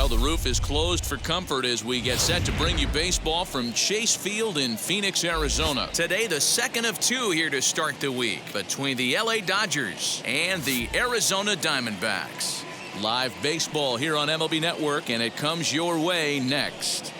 Well, the roof is closed for comfort as we get set to bring you baseball from Chase Field in Phoenix, Arizona. Today, the second of two here to start the week between the LA Dodgers and the Arizona Diamondbacks. Live baseball here on MLB Network, and it comes your way next.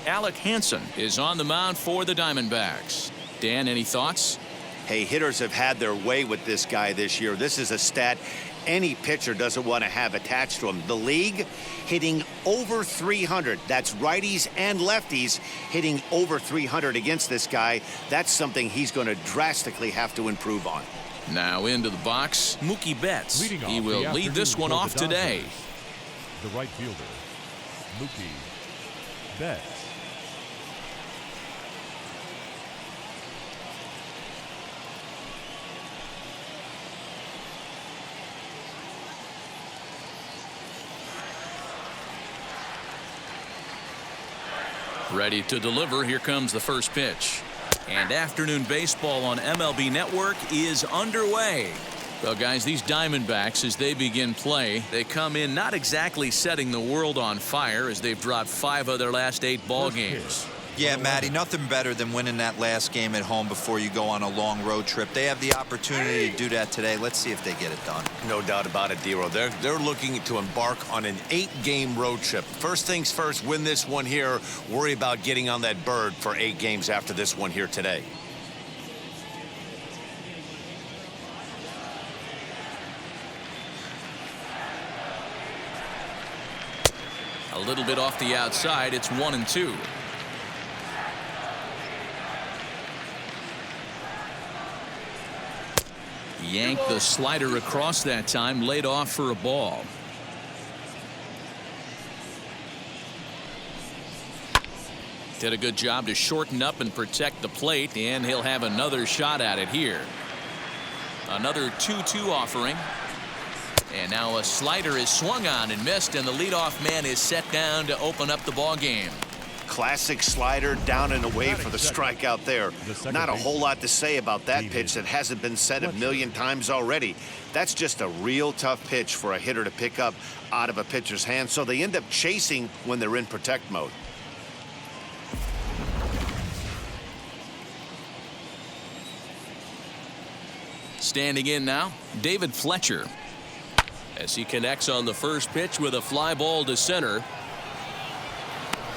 Alec Hansen is on the mound for the Diamondbacks. Dan, any thoughts? Hey, hitters have had their way with this guy this year. This is a stat any pitcher doesn't want to have attached to him. The league hitting over 300. That's righties and lefties hitting over 300 against this guy. That's something he's going to drastically have to improve on. Now into the box, Mookie Betts. He will lead this one off today. The right fielder, Mookie Betts. Ready to deliver. Here comes the first pitch. And afternoon baseball on MLB Network is underway. Well, guys, these Diamondbacks, as they begin play, they come in not exactly setting the world on fire as they've dropped 5 of their last 8 ball games. Yeah, Matty, nothing better than winning that last game at home before you go on a long road trip. They have the opportunity to do that today. Let's see if they get it done. No doubt about it, D-Row. They're looking to embark on an 8-game road trip. First things first, win this one here. Worry about getting on that bird for 8 games after this one here today. A little bit off the outside. It's 1-2. Yanked the slider across that time, laid off for a ball. Did a good job to shorten up and protect the plate, and he'll have another shot at it here. Another 2-2 offering. And now a slider is swung on and missed, and the leadoff man is set down to open up the ball game. Classic slider down and away for the strikeout there. Not a whole lot to say about that pitch that hasn't been said a million times already. That's just a real tough pitch for a hitter to pick up out of a pitcher's hand, so they end up chasing when they're in protect mode. Standing in now, David Fletcher, as he connects on the first pitch with a fly ball to center.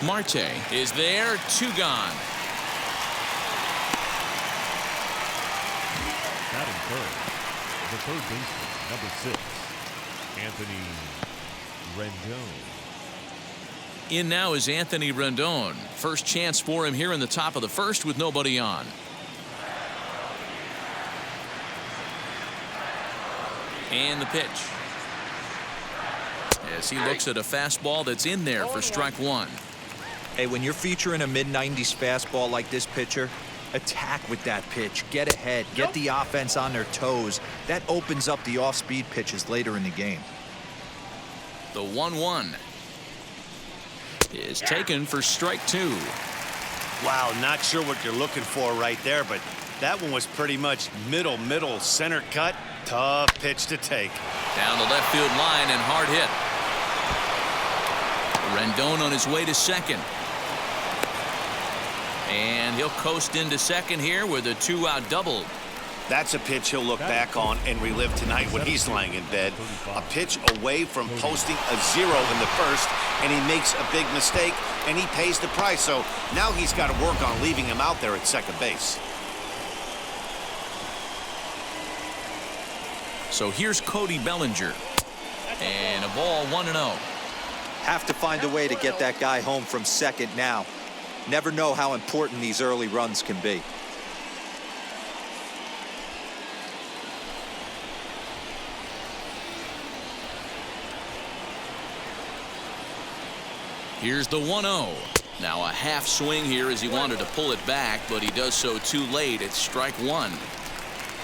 Marte is there, 2 gone. Batting third, the third baseman, number 6, Anthony Rendon. In now is Anthony Rendon. First chance for him here in the top of the first with nobody on. And the pitch. As he looks at a fastball that's in there for strike 1. Hey, when you're featuring a mid-90s fastball like this pitcher, attack with that pitch. Get ahead. Get the offense on their toes. That opens up the off-speed pitches later in the game. The 1-1 is taken for strike 2. Wow, not sure what you're looking for right there, but that one was pretty much middle, center cut. Tough pitch to take. Down the left field line and hard hit. Rendon on his way to second. And he'll coast into second here with a 2-out double. That's a pitch he'll look back on and relive tonight when he's lying in bed. A pitch away from posting a 0 in the first, and he makes a big mistake, and he pays the price. So now he's got to work on leaving him out there at second base. So here's Cody Bellinger. And a ball 1-0. Have to find a way to get that guy home from second now. Never know how important these early runs can be. Here's the 1-0. Now a half swing here as he wanted to pull it back, but he does so too late. It's strike 1.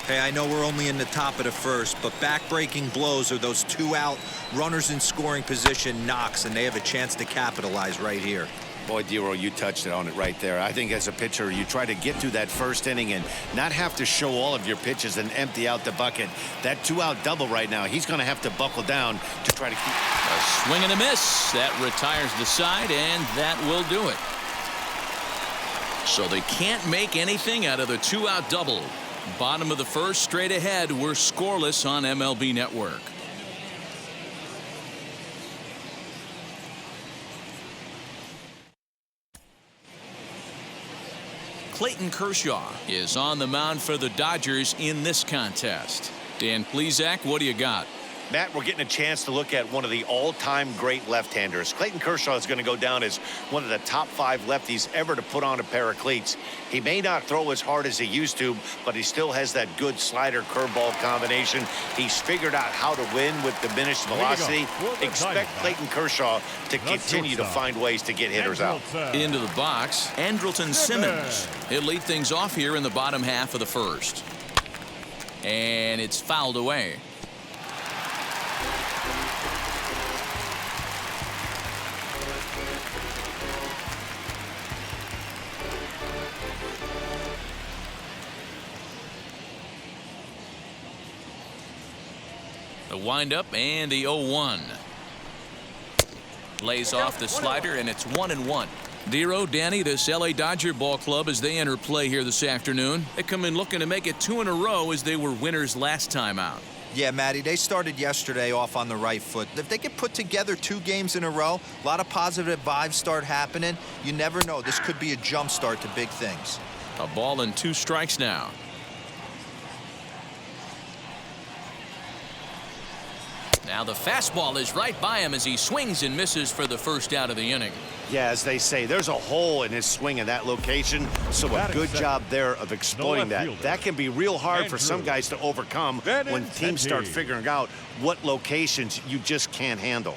Hey, I know we're only in the top of the first, but back-breaking blows are those 2-out runners in scoring position knocks, and they have a chance to capitalize right here. Boy, Dero, you touched it on it right there. I think as a pitcher, you try to get through that first inning and not have to show all of your pitches and empty out the bucket. That 2-out double right now, he's going to have to buckle down to try to keep. A swing and a miss. That retires the side, and that will do it. So they can't make anything out of the 2-out double. Bottom of the first, straight ahead. We're scoreless on MLB Network. Clayton Kershaw is on the mound for the Dodgers in this contest. Dan Plesac, what do you got? Matt, we're getting a chance to look at one of the all-time great left-handers. Clayton Kershaw is going to go down as one of the top 5 lefties ever to put on a pair of cleats. He may not throw as hard as he used to, but he still has that good slider curveball combination. He's figured out how to win with diminished velocity. Expect Clayton Kershaw to continue to find ways to get hitters out. Into the box, Andrewton Simmons. He'll lead things off here in the bottom half of the first. And it's fouled away. The windup and the 0-1. Lays off the slider, and it's 1-1. Dero, Danny, this LA Dodger ball club as they enter play here this afternoon. They come in looking to make it 2 in a row as they were winners last time out. Yeah, Matty, they started yesterday off on the right foot. If they could put together 2 games in a row, a lot of positive vibes start happening. You never know. This could be a jump start to big things. A ball and 2 strikes now. Now the fastball is right by him as he swings and misses for the first out of the inning. Yeah, as they say, there's a hole in his swing in that location, so a good job there of exploiting that. That can be real hard for some guys to overcome when teams start figuring out what locations you just can't handle.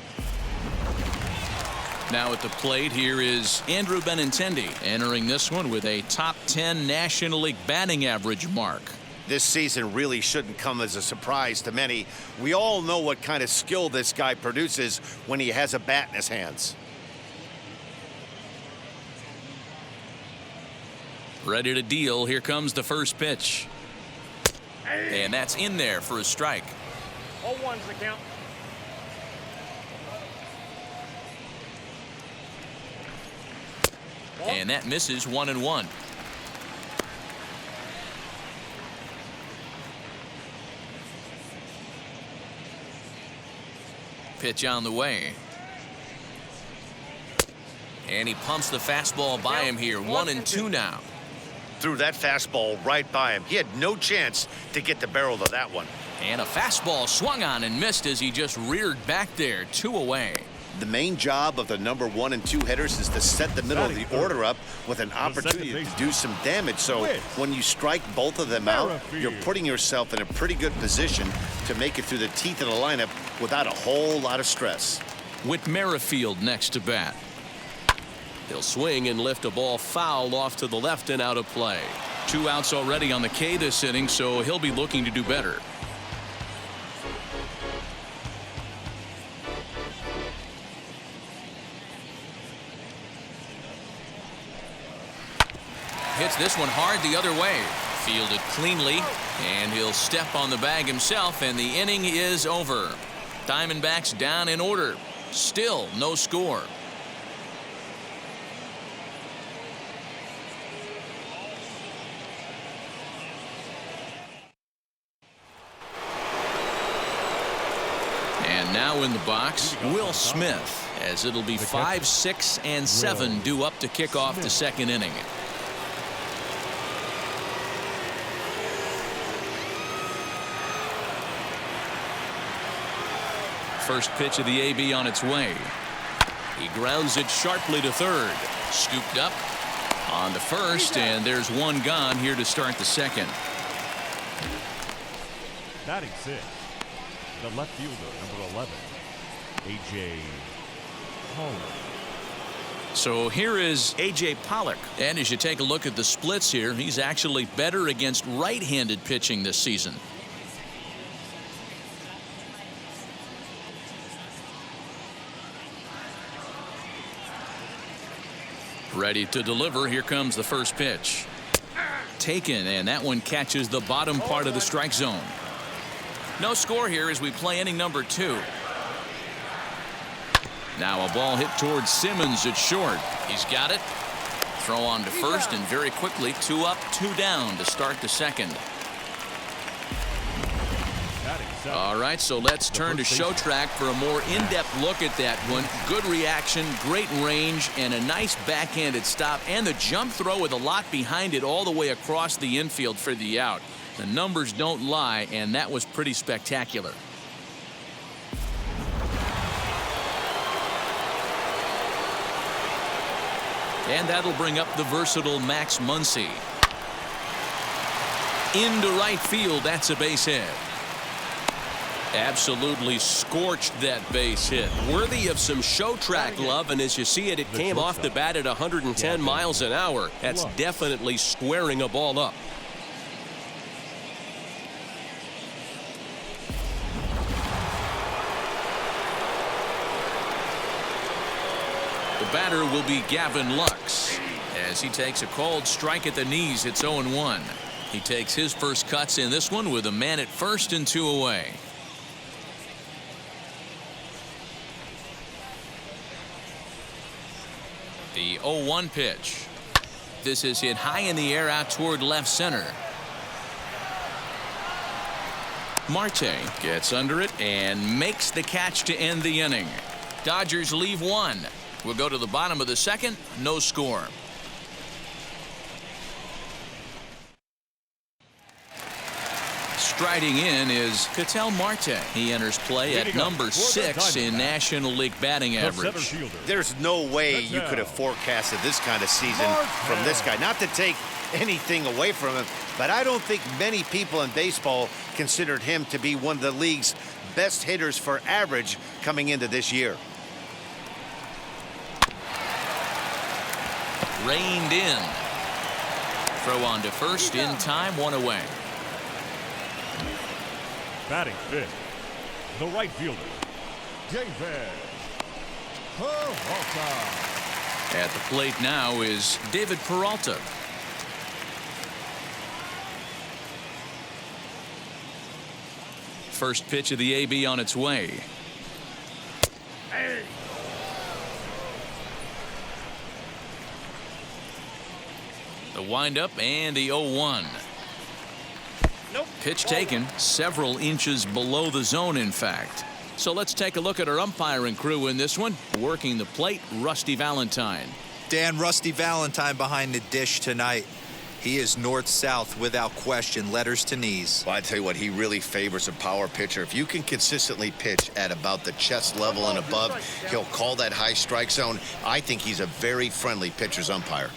Now at the plate here is Andrew Benintendi, entering this one with a top 10 National League batting average mark. This season really shouldn't come as a surprise to many. We all know what kind of skill this guy produces when he has a bat in his hands. Ready to deal. Here comes the first pitch. And that's in there for a strike. 0-1's the count. And that misses 1-1. Pitch on the way. And he pumps the fastball by him here. 1-2 now. Threw that fastball right by him. He had no chance to get the barrel of that one. And a fastball swung on and missed as he just reared back there. 2 away. The main job of the number 1 and 2 hitters is to set the middle of the order up with an opportunity to do some damage. So when you strike both of them out, you're putting yourself in a pretty good position to make it through the teeth of the lineup without a whole lot of stress. With Merrifield next to bat. He'll swing and lift a ball foul off to the left and out of play. 2 outs already on the K this inning, so he'll be looking to do better. Hits this one hard the other way. Fielded cleanly, and he'll step on the bag himself, and the inning is over. Diamondbacks down in order. Still no score. And now in the box, Will Smith, as it'll be 5, 6, and 7 due up to kick off the second inning. First pitch of the AB on its way. He grounds it sharply to third. Scooped up on the first, and there's 1 gone here to start the second. Batting 6, the left fielder, number 11, A.J. Pollock. So here is A.J. Pollock. And as you take a look at the splits here, he's actually better against right-handed pitching this season. Ready to deliver. Here comes the first pitch. Taken, and that one catches the bottom part of the strike zone. No score here as we play inning number 2. Now a ball hit towards Simmons at short. He's got it. Throw on to first, and very quickly 2 up, 2 down to start the second. All right, so let's turn to show track for a more in-depth look at that one. Good reaction, great range, and a nice backhanded stop, and the jump throw with a lot behind it all the way across the infield for the out. The numbers don't lie, and that was pretty spectacular. And that'll bring up the versatile Max Muncy. Into right field, that's a base hit. Absolutely scorched that base hit. Worthy of some show track love, and as you see it, it came off the bat at 110 miles an hour. That's definitely squaring a ball up. The batter will be Gavin Lux as he takes a called strike at the knees. It's 0-1. He takes his first cuts in this one with a man at first and 2 away. The 0-1 pitch. This is hit high in the air out toward left center. Marte gets under it and makes the catch to end the inning. Dodgers leave 1. We'll go to the bottom of the second. No score. Striding in is Ketel Marte. He enters play at number 6 in National League batting average. There's no way you could have forecasted this kind of season from this guy. Not to take anything away from him, but I don't think many people in baseball considered him to be one of the league's best hitters for average coming into this year. Reined in. Throw on to first in time, 1 away. Batting fifth, the right fielder, David Peralta. At the plate now is David Peralta. First pitch of the AB on its way. The windup and the 0-1. Pitch taken several inches below the zone, in fact. So let's take a look at our umpiring crew in this one. Working the plate, Rusty Valentine. Dan, Rusty Valentine behind the dish tonight. He is north-south without question, letters to knees. Well, I tell you what, he really favors a power pitcher. If you can consistently pitch at about the chest level and above, he'll call that high strike zone. I think he's a very friendly pitcher's umpire.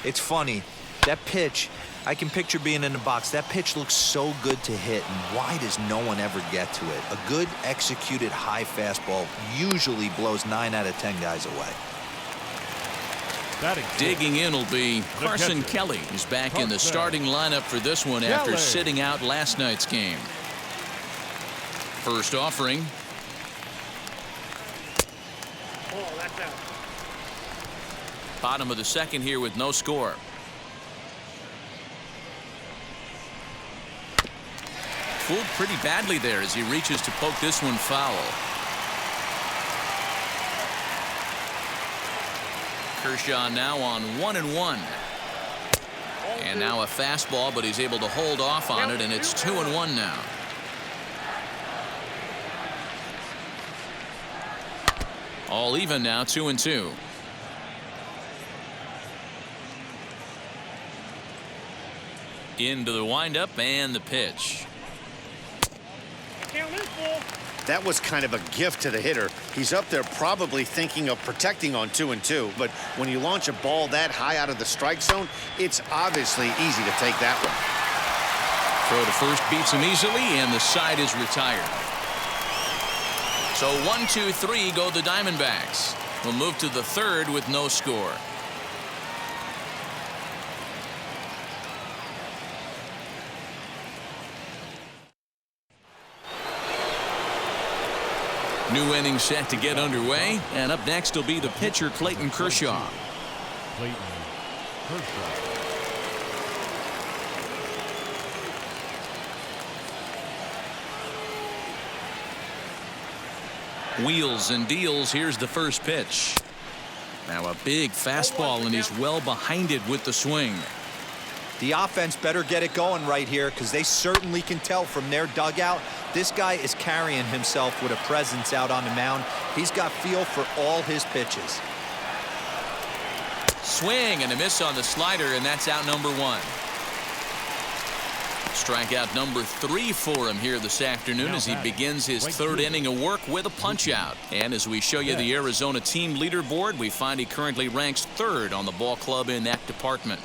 It's funny, that pitch, I can picture being in the box. That pitch looks so good to hit, and why does no one ever get to it? A good executed high fastball usually blows 9 out of 10 guys away. Digging in will be Carson Kelly. He's back in the starting lineup for this one after sitting out last night's game. First offering. Oh, that's out. Bottom of the second here with no score. Fooled pretty badly there as he reaches to poke this one foul. Kershaw now on 1-1. And now a fastball, but he's able to hold off on it, and it's 2-1 now. All even now, 2-2. Into the windup and the pitch. Count is full. That was kind of a gift to the hitter. He's up there probably thinking of protecting on 2-2, but when you launch a ball that high out of the strike zone, it's obviously easy to take that one. Throw to first beats him easily, and the side is retired. So 1-2-3 go the Diamondbacks. We'll move to the third with no score. New inning set to get underway, and up next will be the pitcher Clayton Kershaw. Clayton Kershaw. Wheels and deals. Here's the first pitch. Now a big fastball, and he's well behind it with the swing. The offense better get it going right here, because they certainly can tell from their dugout this guy is carrying himself with a presence out on the mound. He's got feel for all his pitches. Swing and a miss on the slider, and that's out number one. Strikeout number 3 for him here this afternoon as he begins his third inning of work with a punch-out. And as we show you the Arizona team leaderboard, we find he currently ranks 3rd on the ball club in that department.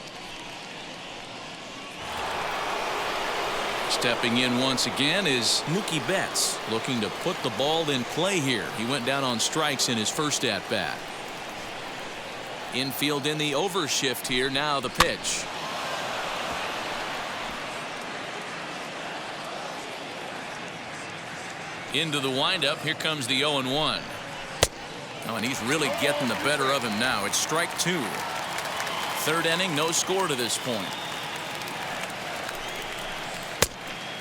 Stepping in once again is Mookie Betts, looking to put the ball in play here. He went down on strikes in his first at-bat. Infield in the overshift here. Now the pitch. Into the windup. Here comes the 0-1. Oh, and he's really getting the better of him now. It's strike 2. Third inning, no score to this point.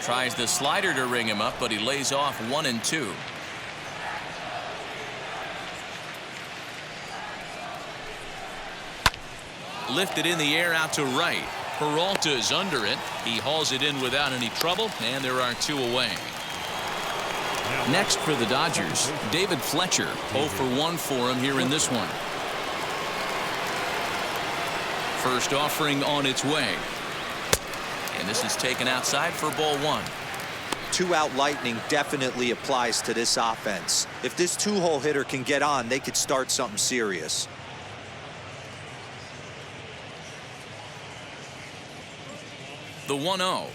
Tries the slider to ring him up, but he lays off 1 and 2. Lifted in the air out to right. Peralta's under it. He hauls it in without any trouble, and there are 2 away. Next for the Dodgers, David Fletcher. 0 for 1 for him here in this one. First offering on its way. And this is taken outside for ball 1. 2-out lightning definitely applies to this offense. If this 2-hole hitter can get on, they could start something serious. The 1-0.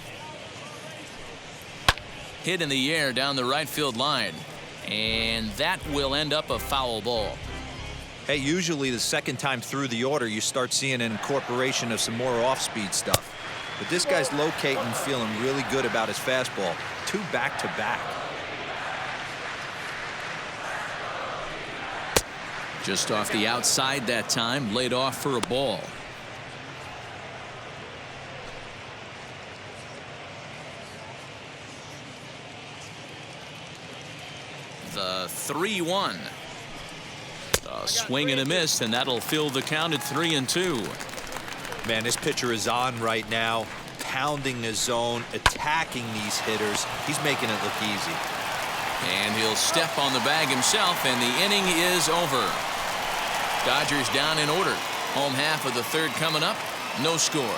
Hit in the air down the right field line, and that will end up a foul ball. Hey, usually the second time through the order you start seeing an incorporation of some more off-speed stuff, but this guy's locating, feeling really good about his fastball. 2 back-to-back. Just off the outside that time, laid off for a ball. The 3-1. A swing and a miss, and that'll fill the count at 3-2. Man, this pitcher is on right now, pounding the zone, attacking these hitters. He's making it look easy. And he'll step on the bag himself, and the inning is over. Dodgers down in order. Home half of the third coming up. No score.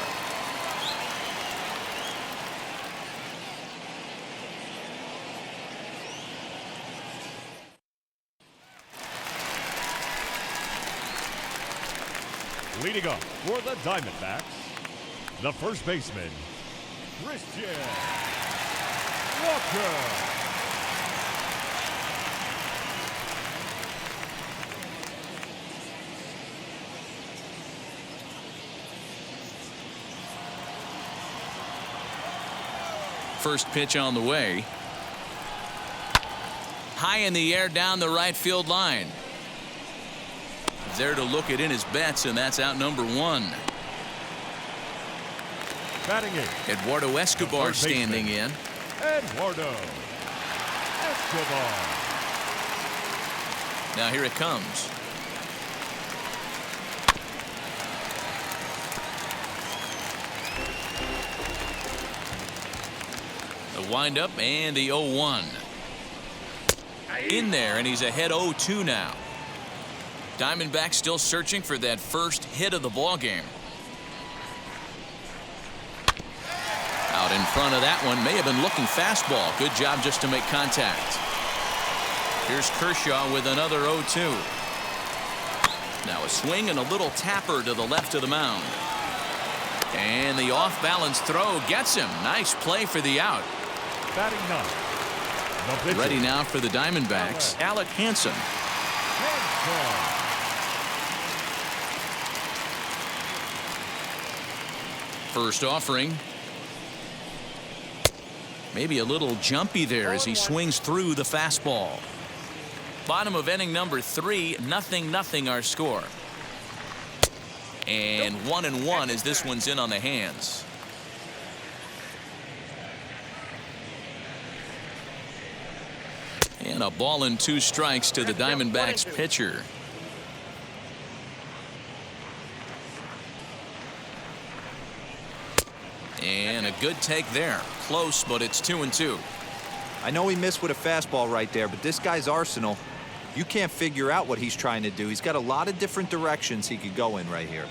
Leading up for the Diamondbacks, the first baseman, Christian Walker. First pitch on the way. High in the air down the right field line. There to look it in his bets, and that's out number 1. Batting in. Eduardo Escobar standing in. Eduardo Escobar. Now here it comes. The windup and the 0-1. In there, and he's ahead 0-2 now. Diamondbacks still searching for that first hit of the ball game. Out in front of that one, may have been looking fastball. Good job just to make contact. Here's Kershaw with another 0-2. Now a swing and a little tapper to the left of the mound. And the off-balance throw gets him. Nice play for the out. Batting 9. Ready now for the Diamondbacks, Alec Hansen. First offering. Maybe a little jumpy there as he swings through the fastball. Bottom of inning number 3, 0-0 our score. And 1-1 as this one's in on the hands. And a ball and 2 strikes to the Diamondbacks pitcher. And a good take there. Close, but it's 2-2. I know he missed with a fastball right there, but this guy's arsenal, you can't figure out what he's trying to do. He's got a lot of different directions he could go in right here.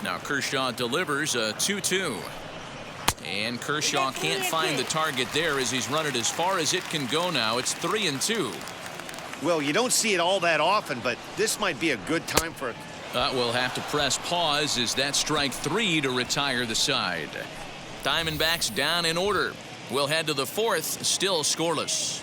Now Kershaw delivers a 2-2. And Kershaw can't find the target there as he's run it as far as it can go now. It's 3-2. Well, you don't see it all that often, but this might be a good time for it. We'll have to press pause as that strike 3 to retire the side. Diamondbacks down in order. We'll head to the 4th, still scoreless.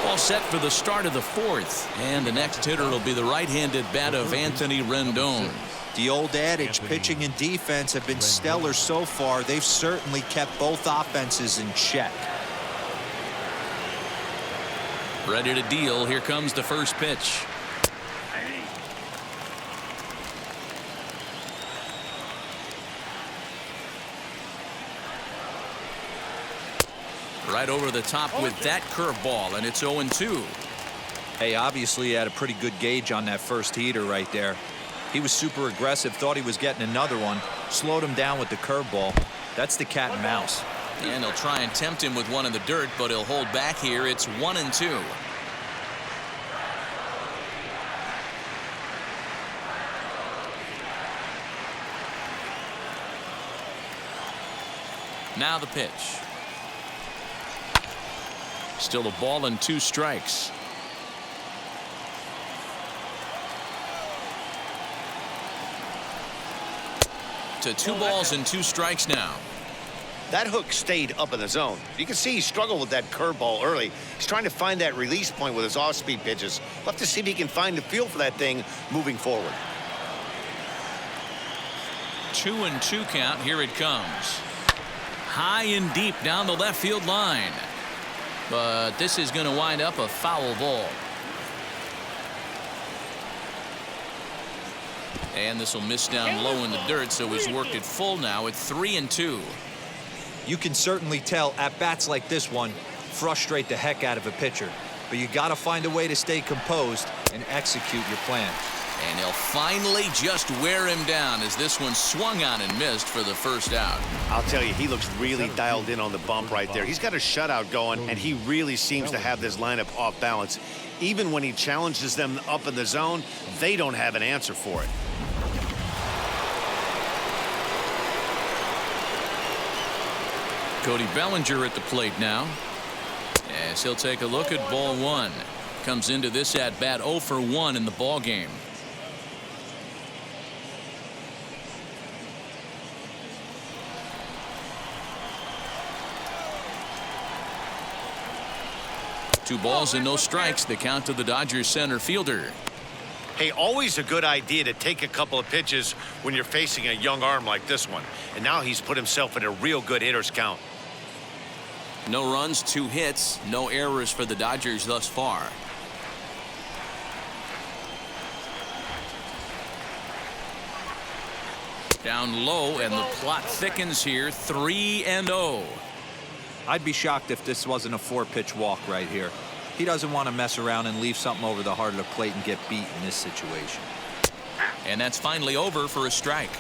All set for the start of the 4th, and the next hitter will be the right-handed bat of Anthony Rendon. The old adage, pitching and defense have been stellar so far. They've certainly kept both offenses in check. Ready to deal. Here comes the first pitch. Right over the top with that curveball, and it's 0-2. Hey, obviously he had a pretty good gauge on that first heater right there. He was super aggressive, thought he was getting another one, slowed him down with the curveball. That's the cat and mouse. And he'll try and tempt him with one in the dirt, but he'll hold back here. It's 1-2. Now the pitch. Still a ball and 2 strikes. To 2 balls and 2 strikes now. That hook stayed up in the zone. You can see he struggled with that curveball early. He's trying to find that release point with his off-speed pitches. We'll have to see if he can find the feel for that thing moving forward. 2-2 count. Here it comes. High and deep down the left field line. But this is going to wind up a foul ball. And this will miss down low in the dirt, so he's worked it full now at 3-2. You can certainly tell at bats like this one frustrate the heck out of a pitcher. But you got to find a way to stay composed and execute your plan. And he'll finally just wear him down as this one swung on and missed for the first out. I'll tell you, he looks really dialed in on the bump right there. He's got a shutout going, and he really seems to have this lineup off balance. Even when he challenges them up in the zone, they don't have an answer for it. Cody Bellinger at the plate now. As he'll take a look at ball 1. Comes into this at bat 0 for 1 in the ball game. Two balls and no strikes. The count to the Dodgers center fielder. Hey, always a good idea to take a couple of pitches when you're facing a young arm like this one. And now he's put himself in a real good hitter's count. No runs, 2 hits, no errors for the Dodgers thus far. Down low, and the plot thickens here. 3-0. I'd be shocked if this wasn't a 4-pitch walk right here. He doesn't want to mess around and leave something over the heart of the plate and get beat in this situation. And that's finally over for a strike.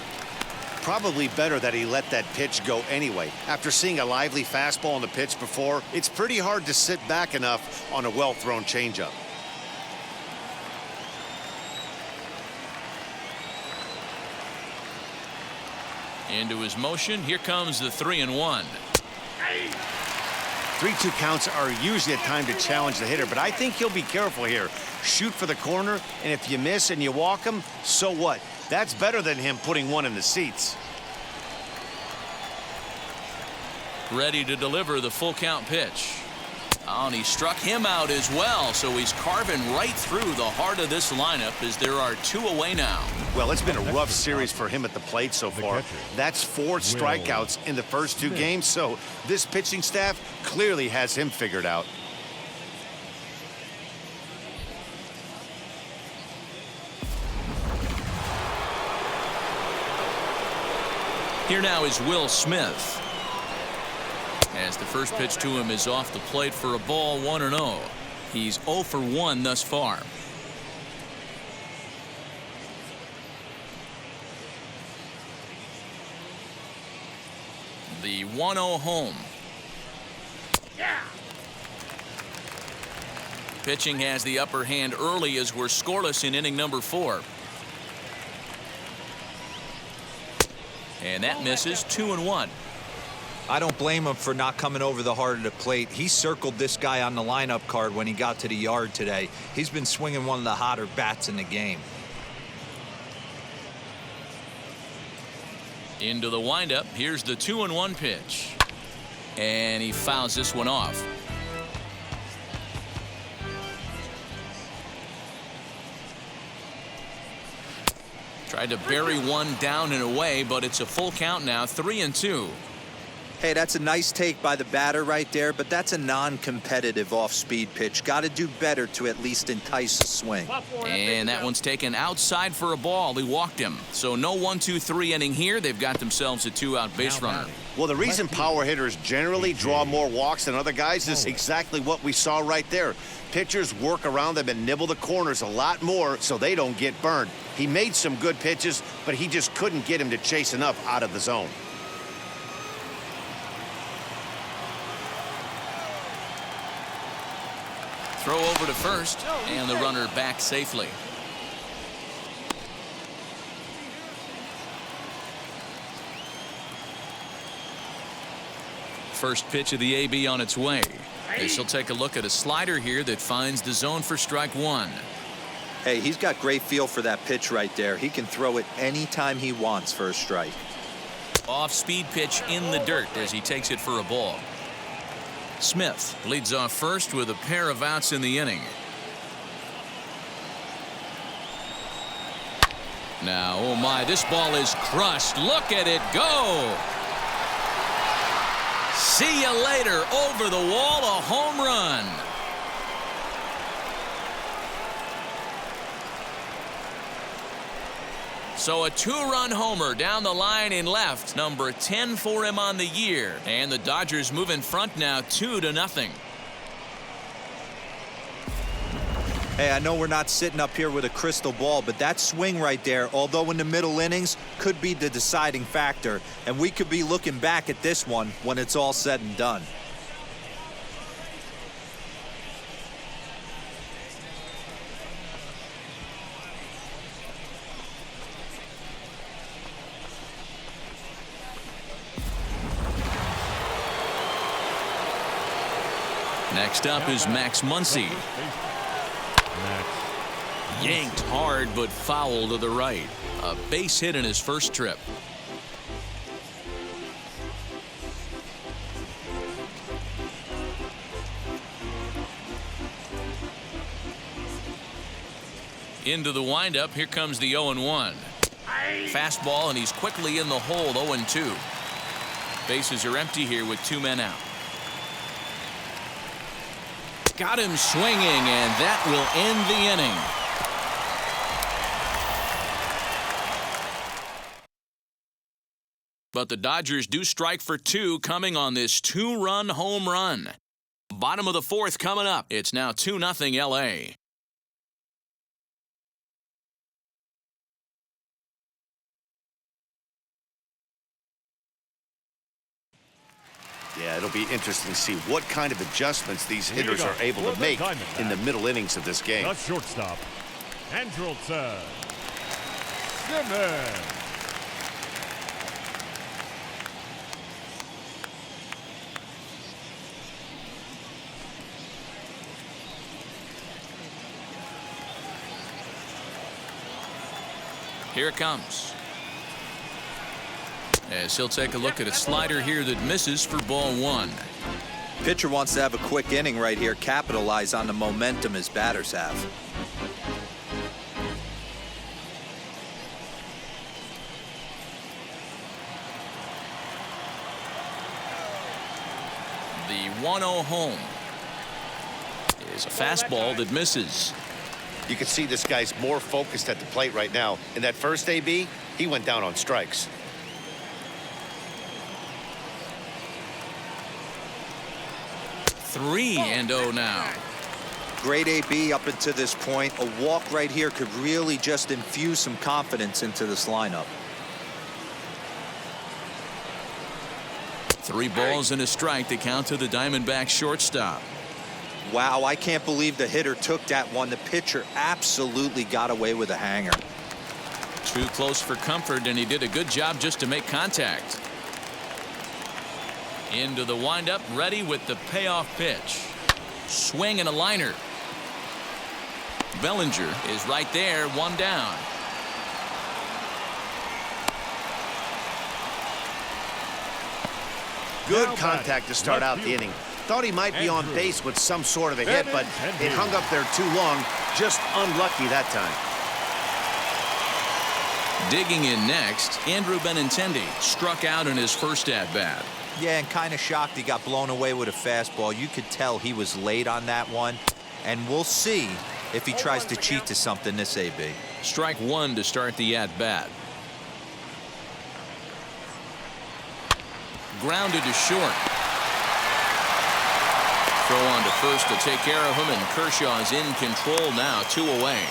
Probably better that he let that pitch go anyway. After seeing a lively fastball on the pitch before, it's pretty hard to sit back enough on a well-thrown changeup. Into his motion. Here comes the 3-1. 3-2 counts are usually a time to challenge the hitter, but I think he'll be careful here. Shoot for the corner, and if you miss and you walk him, so what? That's better than him putting one in the seats. Ready to deliver the full count pitch. Oh, and he struck him out as well, so he's carving right through the heart of this lineup as there are 2 away now. Well, it's been a rough series for him at the plate so far. That's 4 strikeouts in the first 2 games, so this pitching staff clearly has him figured out. Here now is Will Smith. As the first pitch to him is off the plate for a ball, 1-0. He's 0 for 1 thus far. The 1-0 home. Yeah. Pitching has the upper hand early as we're scoreless in inning number 4. And that misses. 2-1. I don't blame him for not coming over the heart of the plate. He circled this guy on the lineup card when he got to the yard today. He's been swinging one of the hotter bats in the game. Into the windup. Here's the 2-1 pitch. And he fouls this one off. Tried to bury one down and away, but it's a full count now. 3-2. Hey, that's a nice take by the batter right there, but that's a non-competitive off-speed pitch. Got to do better to at least entice a swing. And that one's taken outside for a ball. He walked him. So no 1-2-3 inning here. They've got themselves a 2-out base runner. Well, the reason power hitters generally draw more walks than other guys is exactly what we saw right there. Pitchers work around them and nibble the corners a lot more so they don't get burned. He made some good pitches, but he just couldn't get him to chase enough out of the zone. Throw over to first, and the runner back safely. First pitch of the AB on its way. This will take a look at a slider here that finds the zone for strike 1. Hey, he's got great feel for that pitch right there. He can throw it anytime he wants for a strike. Off-speed pitch in the dirt as he takes it for a ball. Smith leads off first with a pair of outs in the inning. Now, oh my, this ball is crushed. Look at it go. See you later. Over the wall, a home run. So a 2-run homer down the line in left. Number 10 for him on the year. And the Dodgers move in front now 2-0. Hey, I know we're not sitting up here with a crystal ball, but that swing right there, although in the middle innings, could be the deciding factor. And we could be looking back at this one when it's all said and done. Next up is Max Muncy. Yanked hard but foul to the right. A base hit in his first trip. Into the windup. Here comes the 0-1. Fastball, and he's quickly in the hole. 0-2. Bases are empty here with 2 men out. Got him swinging, and that will end the inning. But the Dodgers do strike for 2 coming on this 2-run home run. Bottom of the 4th coming up. It's now 2-0 LA. Yeah, it'll be interesting to see what kind of adjustments these hitters are able to make in the middle innings of this game. The shortstop, Andrewton Simmons. Here it comes. As he'll take a look at a slider here that misses for ball 1. Pitcher wants to have a quick inning right here, capitalize on the momentum his batters have. The 1-0 home is a fastball that misses. You can see this guy's more focused at the plate right now. In that first AB, he went down on strikes. Three and 0 now. Great AB up until this point. A walk right here could really just infuse some confidence into this lineup. 3 balls and a strike to count to the Diamondbacks shortstop. Wow, I can't believe the hitter took that one. The pitcher absolutely got away with a hanger. Too close for comfort, and he did a good job just to make contact. Into the windup, ready with the payoff pitch. Swing and a liner. Bellinger is right there, 1 down. Good contact to start out the inning. Thought he might be on base with some sort of a hit, but it hung up there too long. Just unlucky that time. Digging in next, Andrew Benintendi struck out in his first at-bat. Yeah, and kind of shocked he got blown away with a fastball. You could tell he was late on that one, and we'll see if he tries to cheat to something this AB. Strike 1 to start the at-bat. Grounded to short. Throw on to first to take care of him, and Kershaw is in control now, 2 away.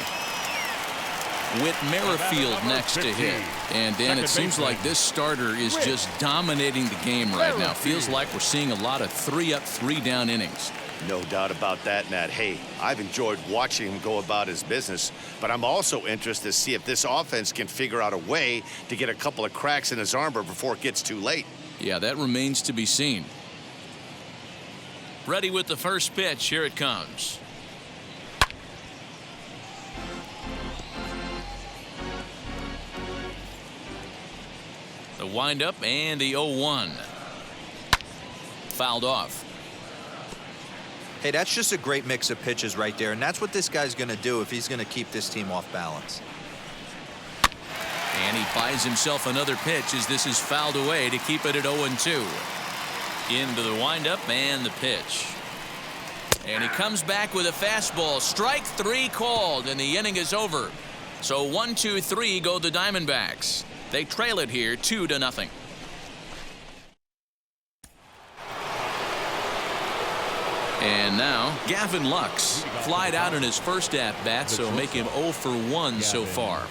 Whit Merrifield next to hit. And Dan, it seems like this starter is just dominating the game right now. Feels like we're seeing a lot of 3-up, 3-down innings. No doubt about that, Matt. Hey, I've enjoyed watching him go about his business, but I'm also interested to see if this offense can figure out a way to get a couple of cracks in his armor before it gets too late. Yeah, that remains to be seen. Ready with the first pitch. Here it comes. The windup and the 0-1. Fouled off. Hey, that's just a great mix of pitches right there, and that's what this guy's going to do if he's going to keep this team off balance. And he buys himself another pitch as this is fouled away to keep it at 0-2. Into the windup and the pitch. And he comes back with a fastball. Strike 3 called, and the inning is over. So 1-2-3 go the Diamondbacks. They trail it here 2-0. And now Gavin Lux flied out in his first at-bat, so make him 0 for 1 so far.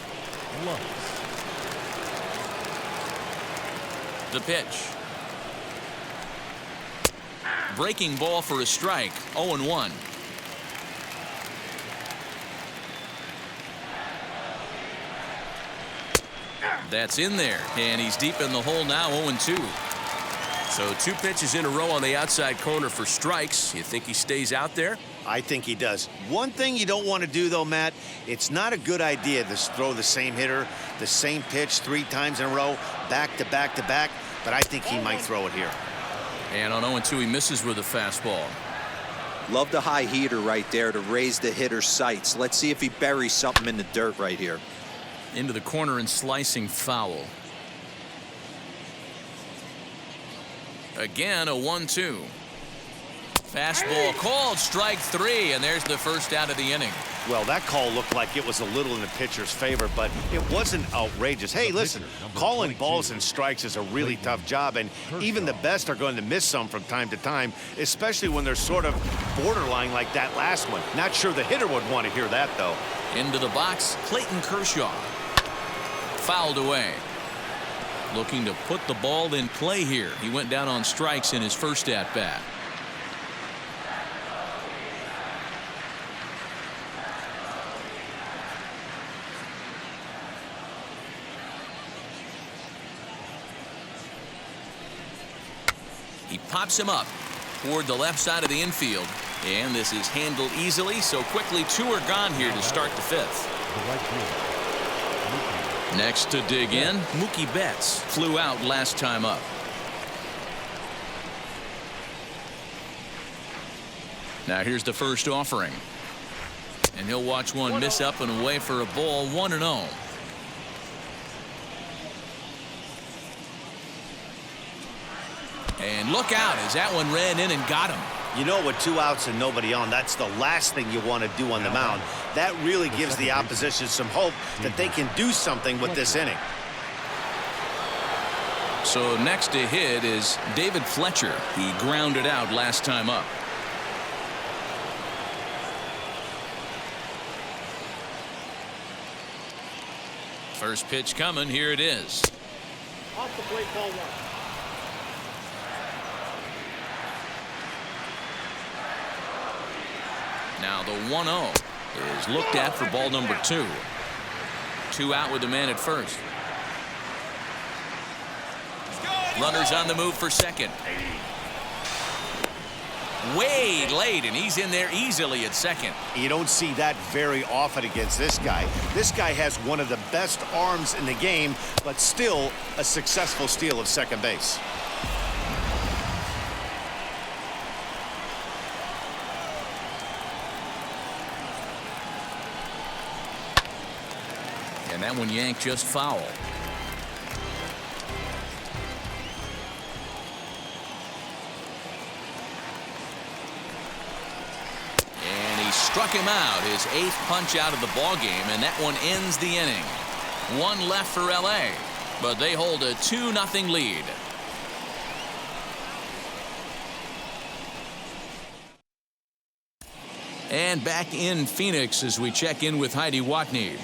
The pitch. Breaking ball for a strike. 0-1. That's in there, and he's deep in the hole now. 0-2. So 2 pitches in a row on the outside corner for strikes. You think he stays out there? I think he does. One thing you don't want to do, though, Matt, it's not a good idea to throw the same hitter, the same pitch 3 times in a row, back to back to back, but I think he might throw it here. And on 0-2, he misses with a fastball. Love the high heater right there to raise the hitter's sights. Let's see if he buries something in the dirt right here. Into the corner and slicing foul. Again, a 1-2. Fastball called, strike 3, and there's the first out of the inning. Well, that call looked like it was a little in the pitcher's favor, but it wasn't outrageous. Hey, listen, calling balls and strikes is a really tough job, and even the best are going to miss some from time to time, especially when they're sort of borderline like that last one. Not sure the hitter would want to hear that, though. Into the box, Clayton Kershaw. Fouled away. Looking to put the ball in play here. He went down on strikes in his first at-bat. He pops him up toward the left side of the infield, and this is handled easily, so quickly 2 are gone here to start the 5th. Next to dig in, Mookie Betts flew out last time up. Now here's the first offering. And he'll watch one miss up and away for a ball, 1-0. And look out as that one ran in and got him. You know, with 2 outs and nobody on, that's the last thing you want to do on the mound. That really gives the opposition some hope that they can do something with this inning. So next to hit is David Fletcher. He grounded out last time up. First pitch coming. Here it is. Off the plate, ball 1. Now the 1-0 is looked at for ball number 2. 2 out with the man at first. Runners on the move for second. Way late, and he's in there easily at second. You don't see that very often against this guy. This guy has one of the best arms in the game, but still a successful steal of second base. And that one yanked just foul. And he struck him out, his 8th punch out of the ball game, and that one ends the inning. 1 left for LA, but they hold a 2-0 lead. And back in Phoenix as we check in with Heidi Watney.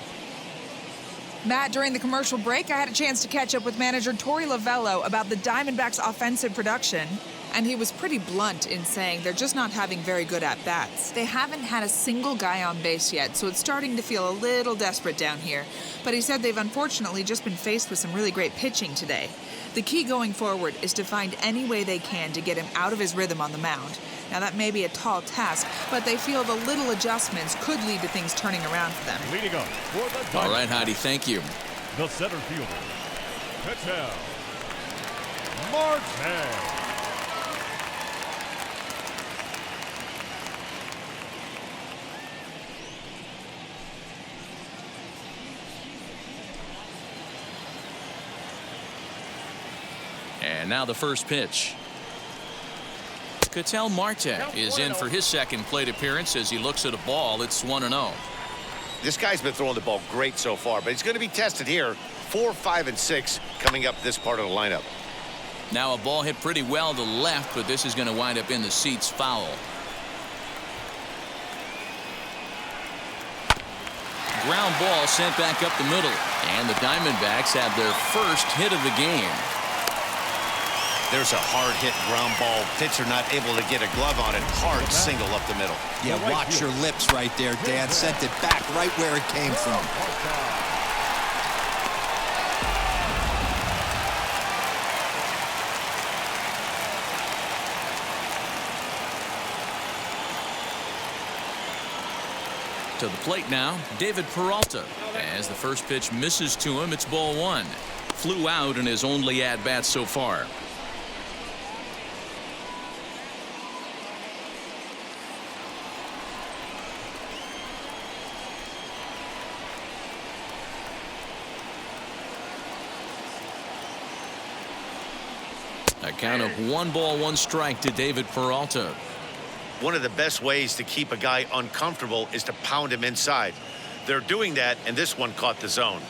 Matt, during the commercial break, I had a chance to catch up with manager Torey Lovello about the Diamondbacks' offensive production, and he was pretty blunt in saying they're just not having very good at-bats. They haven't had a single guy on base yet, so it's starting to feel a little desperate down here. But he said they've unfortunately just been faced with some really great pitching today. The key going forward is to find any way they can to get him out of his rhythm on the mound. Now, that may be a tall task, but they feel the little adjustments could lead to things turning around for them. Leading up for the Diamondbacks. All right, Heidi, thank you. The center fielder, Ketel Marte. And now the first pitch. Ketel Marte is in for his second plate appearance as he looks at a ball. It's 1-0. This guy's been throwing the ball great so far, but he's going to be tested here. 4, 5, and 6 coming up this part of the lineup. Now a ball hit pretty well to left, but this is going to wind up in the seats foul. Ground ball sent back up the middle, and the Diamondbacks have their first hit of the game. There's a hard hit ground ball. Pitcher not able to get a glove on it. Hard single up the middle. Yeah, watch your lips right there, Dan. Sent it back right where it came from. To the plate now, David Peralta. As the first pitch misses to him, it's ball 1. Flew out in his only at-bat so far. A count of 1 ball, 1 strike to David Peralta. One of the best ways to keep a guy uncomfortable is to pound him inside. They're doing that, and this one caught the zone.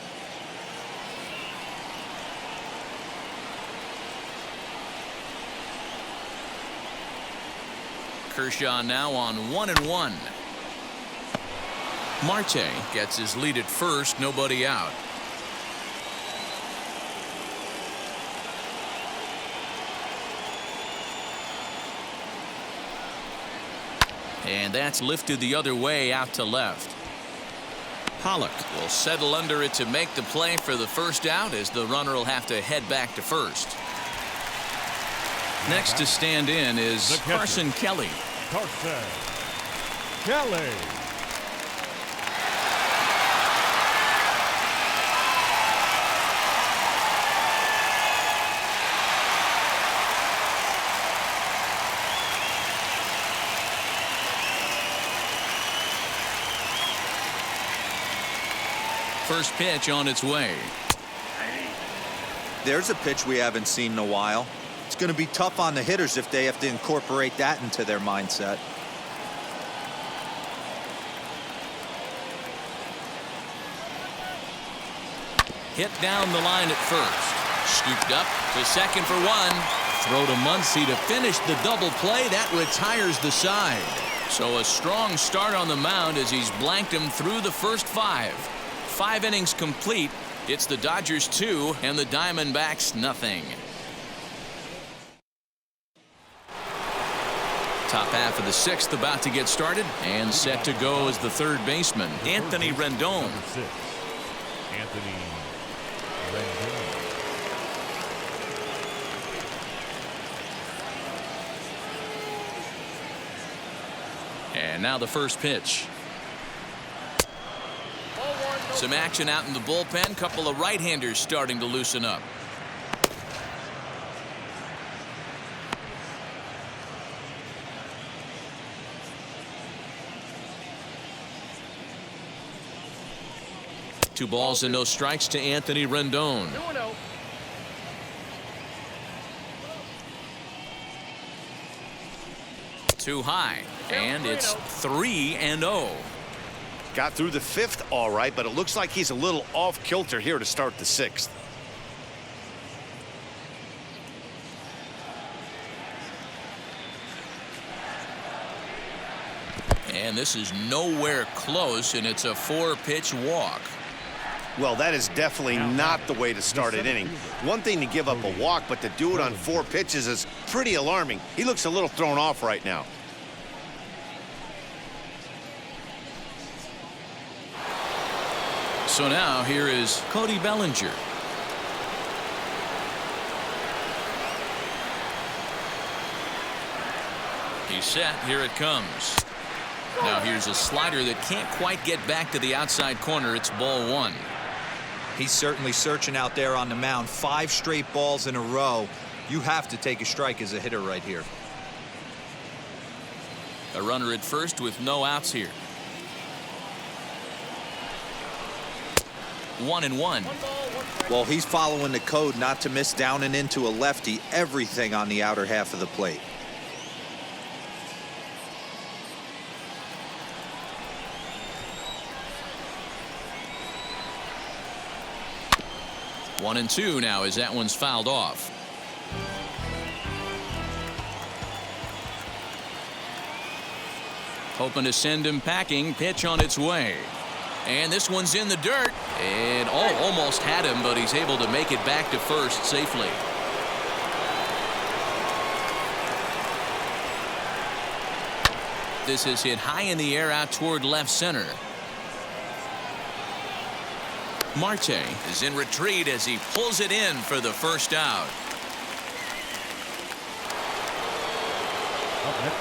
Kershaw now on 1-1. Marte gets his lead at first, nobody out. And that's lifted the other way out to left. Pollock will settle under it to make the play for the first out, as the runner will have to head back to first. Next to stand in is Carson Kelly. Carson Kelly. First pitch on its way. There's a pitch we haven't seen in a while. It's going to be tough on the hitters if they have to incorporate that into their mindset. Hit down the line at first. Scooped up to second for one. Throw to Muncy to finish the double play. That retires the side. So a strong start on the mound as he's blanked him through the first 5. 5 innings complete. It's the Dodgers 2 and the Diamondbacks nothing. Top half of the 6th about to get started, and set to go as the third baseman, Anthony Rendon. Number 6, Anthony Rendon. And now the first pitch. Some action out in the bullpen. Couple of right-handers starting to loosen up. Two balls and no strikes to Anthony Rendon. 2-0. Too high, and it's 3-0. Got through the 5th all right, but it looks like he's a little off kilter here to start the 6th. And this is nowhere close, and it's a 4-pitch walk. Well, that is definitely not the way to start an inning. One thing to give up a walk, but to do it on 4 pitches is pretty alarming. He looks a little thrown off right now. So now here is Cody Bellinger. He's set. Here it comes. Now here's a slider that can't quite get back to the outside corner. It's ball 1. He's certainly searching out there on the mound. 5 straight balls in a row. You have to take a strike as a hitter right here. A runner at first with no outs here. 1-1. Well, he's following the code not to miss down and into a lefty. Everything on the outer half of the plate. One and 2 now as that one's fouled off. Hoping to send him packing. Pitch on its way. And this one's in the dirt. And almost had him, but he's able to make it back to first safely. This is hit high in the air out toward left center. Marte is in retreat as he pulls it in for the first out.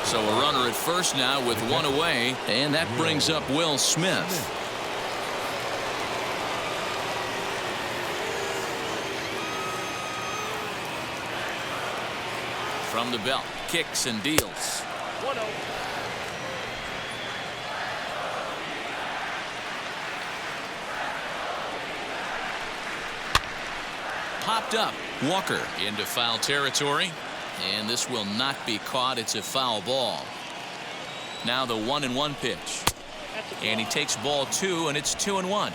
So a runner at first now with 1 away, and that brings up Will Smith. From the belt, kicks and deals. 1-0. Popped up. Walker into foul territory, and this will not be caught. It's a foul ball. Now the 1-1 pitch, and he takes ball 2, and it's 2-1.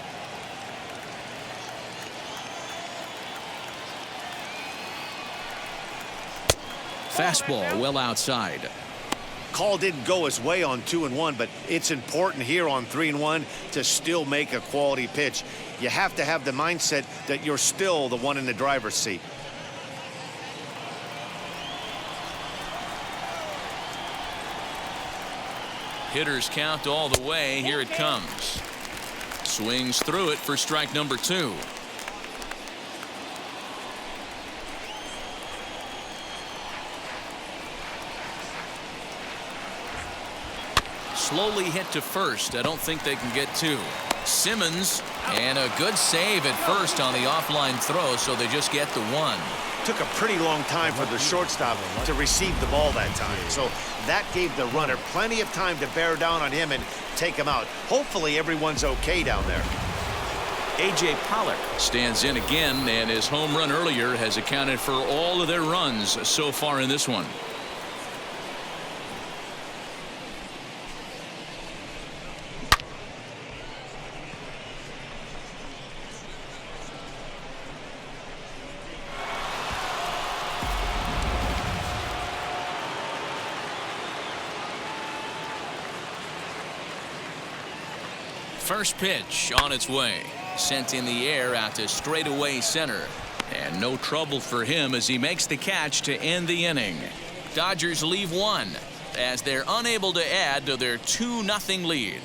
Fastball well outside. Call didn't go his way on 2-1, but it's important here on 3-1 to still make a quality pitch. You have to have the mindset that you're still the one in the driver's seat. Hitters count all the way. Here it comes. Swings through it for strike number 2. Slowly hit to first. I don't think they can get 2. Simmons, and a good save at first on the offline throw, so they just get the 1. Took a pretty long time for the shortstop to receive the ball that time. So that gave the runner plenty of time to bear down on him and take him out. Hopefully everyone's okay down there. A.J. Pollock stands in again, and his home run earlier has accounted for all of their runs so far in this one. First pitch on its way. Sent in the air out to straightaway center. And no trouble for him as he makes the catch to end the inning. Dodgers leave one as they're unable to add to their 2-0 lead.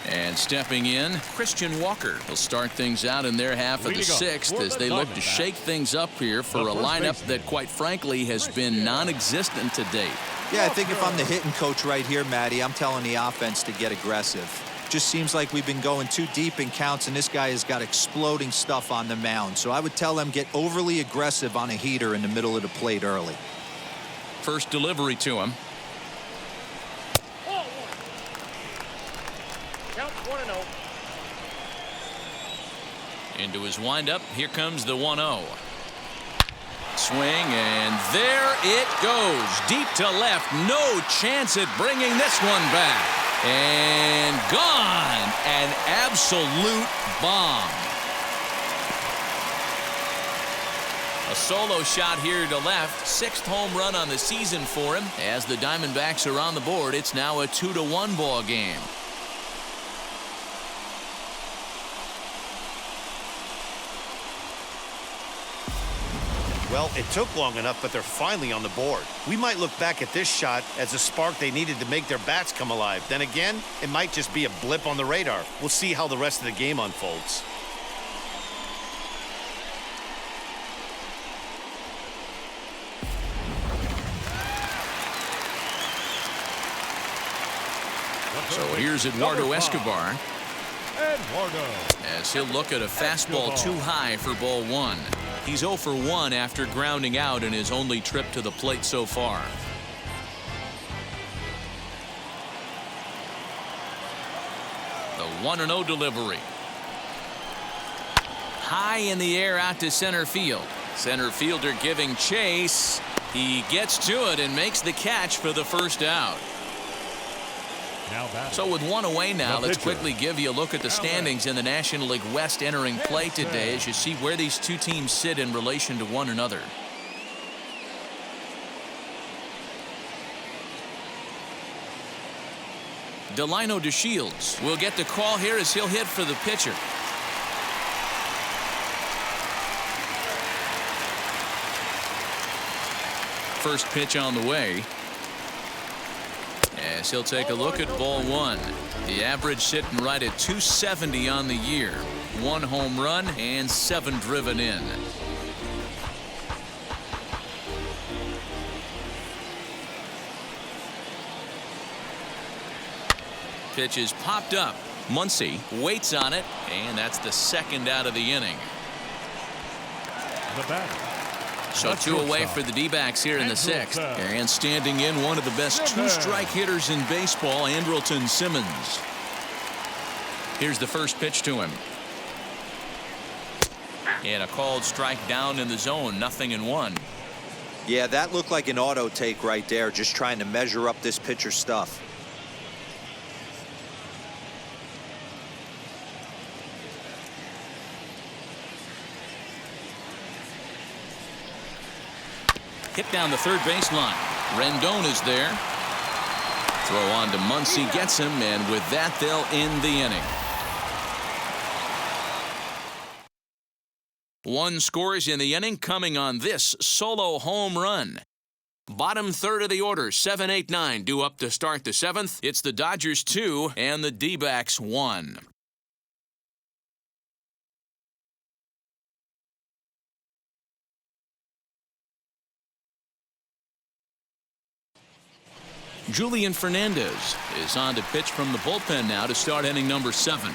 And stepping in, Christian Walker will start things out in their half of the sixth as they look to shake things up here for a lineup that, quite frankly, has been non-existent to date. Yeah, I think if I'm the hitting coach right here, Matty, I'm telling the offense to get aggressive. Just seems like we've been going too deep in counts, and this guy has got exploding stuff on the mound. So I would tell them get overly aggressive on a heater in the middle of the plate early. First delivery to him. Count 1-0. Into his windup. Here comes the 1-0. Swing, and there it goes. Deep to left. No chance at bringing this one back. And gone. An absolute bomb. A solo shot here to left. 6th home run on the season for him. As the Diamondbacks are on the board, it's now a 2-1 ball game. Well, it took long enough, but they're finally on the board. We might look back at this shot as a spark they needed to make their bats come alive. Then again, it might just be a blip on the radar. We'll see how the rest of the game unfolds. So here's Eduardo Escobar. Eduardo. As he'll look at a fastball too high for ball 1. He's 0 for 1 after grounding out in his only trip to the plate so far. The 1-0 delivery. High in the air out to center field. Center fielder giving chase. He gets to it and makes the catch for the first out. So with one away now, let's quickly give you a look at the standings in the National League West entering play today as you see where these two teams sit in relation to one another. Delino DeShields will get the call here as he'll hit for the pitcher. First pitch on the way. As he'll take a look at ball 1. The average sitting right at 270 on the year. 1 home run and 7 driven in. Pitch is popped up. Muncy waits on it, and that's the 2nd out of the inning. The batter. So 2 away for the D-backs here in the 6th. And standing in, one of the best 2-strike hitters in baseball, Andrewton Simmons. Here's the first pitch to him. And a called strike down in the zone, 0-1. Yeah, that looked like an auto take right there, just trying to measure up this pitcher's stuff. Hit down the third baseline. Rendon is there. Throw on to Muncy, gets him, and with that, they'll end the inning. 1 scores in the inning coming on this solo home run. Bottom third of the order, 7, 8, 9 due up to start the 7th. It's the Dodgers 2 and the D-backs 1. Julian Fernandez is on to pitch from the bullpen now to start inning number 7.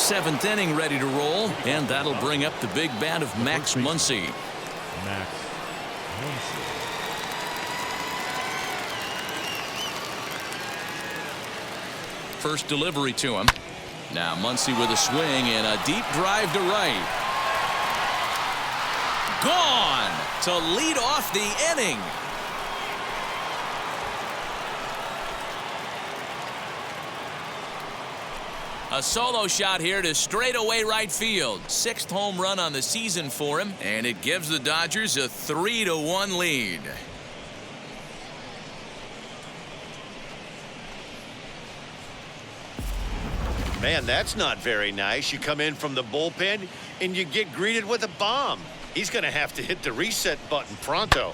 7th inning ready to roll, and that'll bring up the big bat of Max Muncy. Max Muncy. First delivery to him. Now Muncy with a swing and a deep drive to right. Gone to lead off the inning. A solo shot here to straightaway right field. 6th home run on the season for him, and it gives the Dodgers a 3-1 lead. Man, that's not very nice. You come in from the bullpen and you get greeted with a bomb. He's going to have to hit the reset button pronto.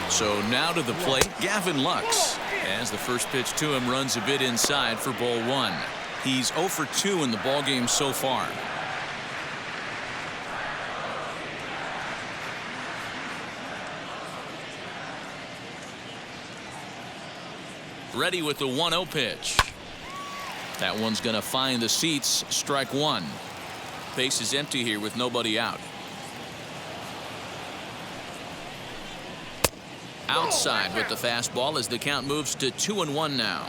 So now to the plate, Gavin Lux, as the first pitch to him runs a bit inside for ball 1. He's 0 for 2 in the ballgame so far. Ready with the 1-0 pitch. That one's going to find the seats. Strike 1. Base is empty here with nobody out. Outside with the fastball as the count moves to 2-1 now.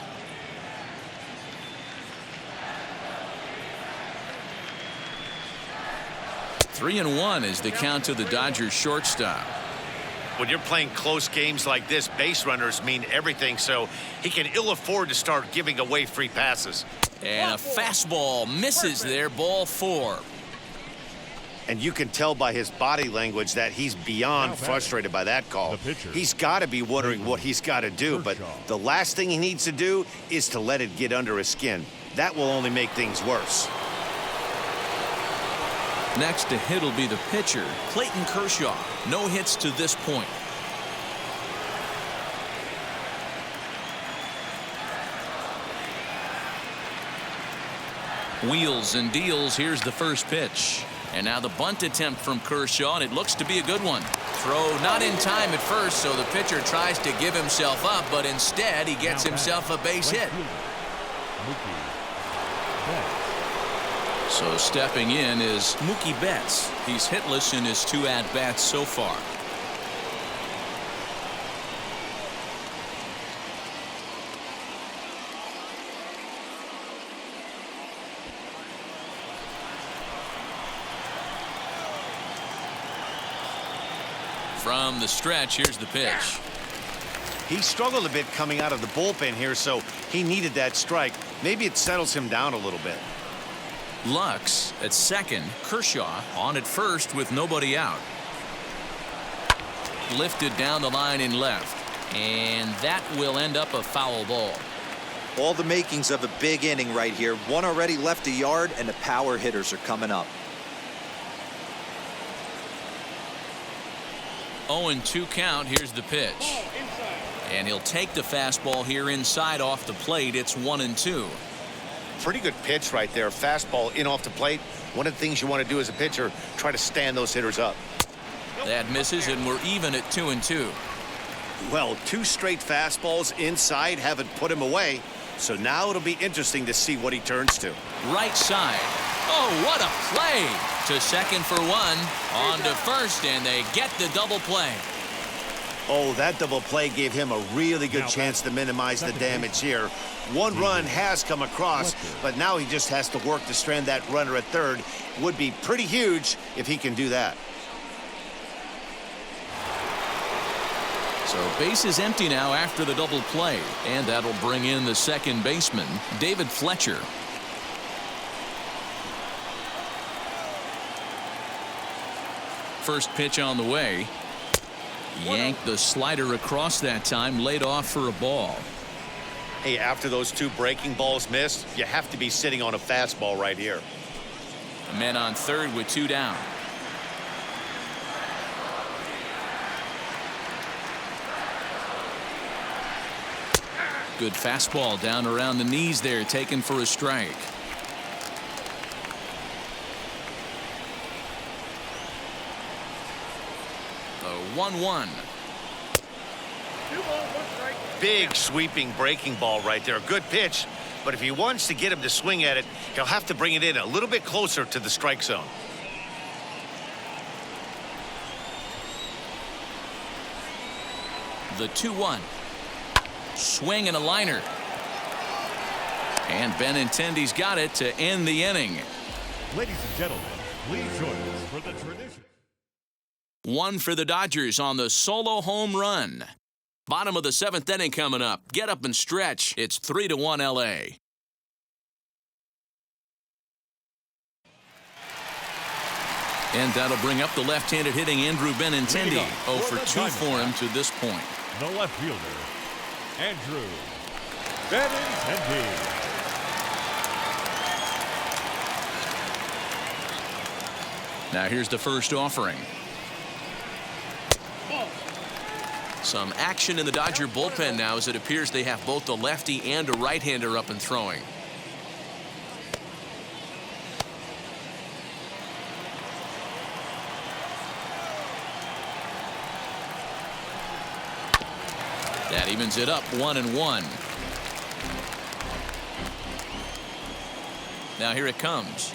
Three and 1 is the count to the Dodgers shortstop. When you're playing close games like this, base runners mean everything, so he can ill afford to start giving away free passes. And a fastball misses there, ball 4. And you can tell by his body language that he's beyond frustrated by that call. He's got to be wondering what he's got to do, but the last thing he needs to do is to let it get under his skin. That will only make things worse. Next to hit will be the pitcher, Clayton Kershaw. No hits to this point. Wheels and deals. Here's the first pitch. And now the bunt attempt from Kershaw, and it looks to be a good one. Throw not in time at first, so the pitcher tries to give himself up, but instead he gets himself a base hit. So stepping in is Mookie Betts. He's hitless in his 2 at-bats so far. From the stretch, here's the pitch. He struggled a bit coming out of the bullpen here, so he needed that strike. Maybe it settles him down a little bit. Lux at second. Kershaw on at first with nobody out. Lifted down the line in left. And that will end up a foul ball. All the makings of a big inning right here. One already left a yard, and the power hitters are coming up. 0-2 count. Here's the pitch. And he'll take the fastball here inside off the plate. It's 1-2. Pretty good pitch right there. Fastball in off the plate. One of the things you want to do as a pitcher, try to stand those hitters up. That misses, and we're even at 2-2. Well, 2 straight fastballs inside haven't put him away. So now it'll be interesting to see what he turns to. Right side. Oh, what a play. To second for 1. On to first, and they get the double play. Oh, that double play gave him a really good chance to minimize the damage here. 1 run has come across, but now he just has to work to strand that runner at third. Would be pretty huge if he can do that. So base is empty now after the double play, and that'll bring in the second baseman, David Fletcher. First pitch on the way. Yanked the slider across that time, laid off for a ball. Hey, after those 2 breaking balls missed, you have to be sitting on a fastball right here. Men on third with 2 down. Good fastball down around the knees there, taken for a strike. 1-1. 2 balls, 1 strike. Big sweeping breaking ball right there. A good pitch, but if he wants to get him to swing at it, he'll have to bring it in a little bit closer to the strike zone. The 2-1. Swing and a liner. And Benintendi's got it to end the inning. Ladies and gentlemen, please join us for the tradition. 1 for the Dodgers on the solo home run. Bottom of the 7th inning coming up. Get up and stretch. It's 3-1 LA. And that'll bring up the left-handed hitting Andrew Benintendi. 0 for 2 for him to this point. The left fielder, Andrew Benintendi. Now here's the first offering. Some action in the Dodger bullpen now as it appears they have both a lefty and a right-hander up and throwing. That evens it up 1-1. Now here it comes.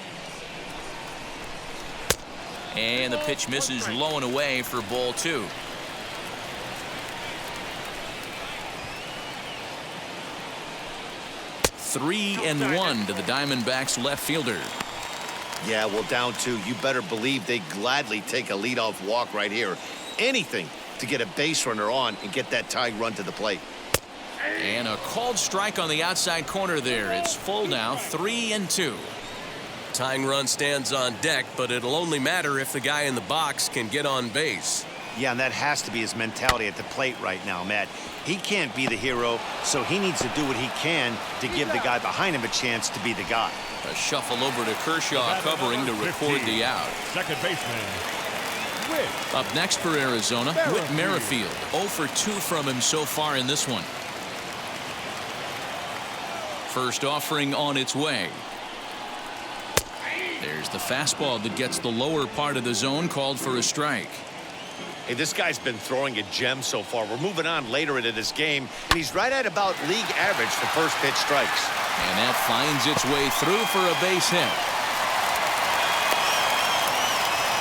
And the pitch misses low and away for ball 2. Three and 1 to the Diamondbacks left fielder. Yeah, well, down 2. You better believe they gladly take a leadoff walk right here. Anything to get a base runner on and get that tying run to the plate. And a called strike on the outside corner there. It's full now, 3-2. Tying run stands on deck, but it'll only matter if the guy in the box can get on base. Yeah, and that has to be his mentality at the plate right now, Matt. He can't be the hero, so he needs to do what he can to give the guy behind him a chance to be the guy. A shuffle over to Kershaw covering to record the out. Second baseman, Whit. Up next for Arizona, Whit Merrifield. 0 for 2 from him so far in this one. First offering on its way. There's the fastball that gets the lower part of the zone, called for a strike. Hey, this guy's been throwing a gem so far. We're moving on later into this game, and he's right at about league average for first pitch strikes. And that finds its way through for a base hit.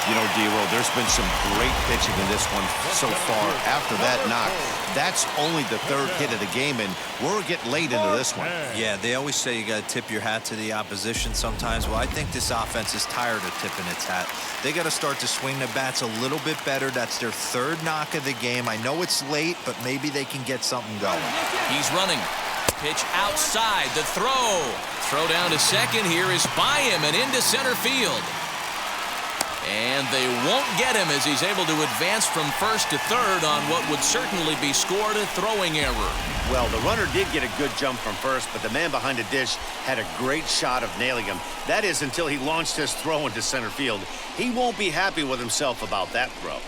You know, D-Roll, there's been some great pitching in this one so far. After that knock, that's only the 3rd hit of the game, and we're getting late into this one. Yeah, they always say you got to tip your hat to the opposition sometimes. Well, I think this offense is tired of tipping its hat. They got to start to swing the bats a little bit better. That's their 3rd knock of the game. I know it's late, but maybe they can get something going. He's running. Pitch outside. The throw. Throw down to second here is by him and into center field. And they won't get him as he's able to advance from first to third on what would certainly be scored a throwing error. Well, the runner did get a good jump from first, but the man behind the dish had a great shot of nailing him. That is until he launched his throw into center field. He won't be happy with himself about that throw.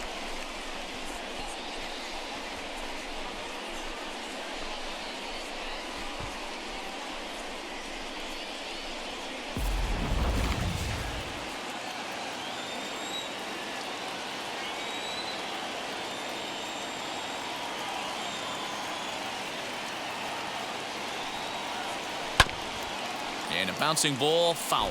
And a bouncing ball, foul.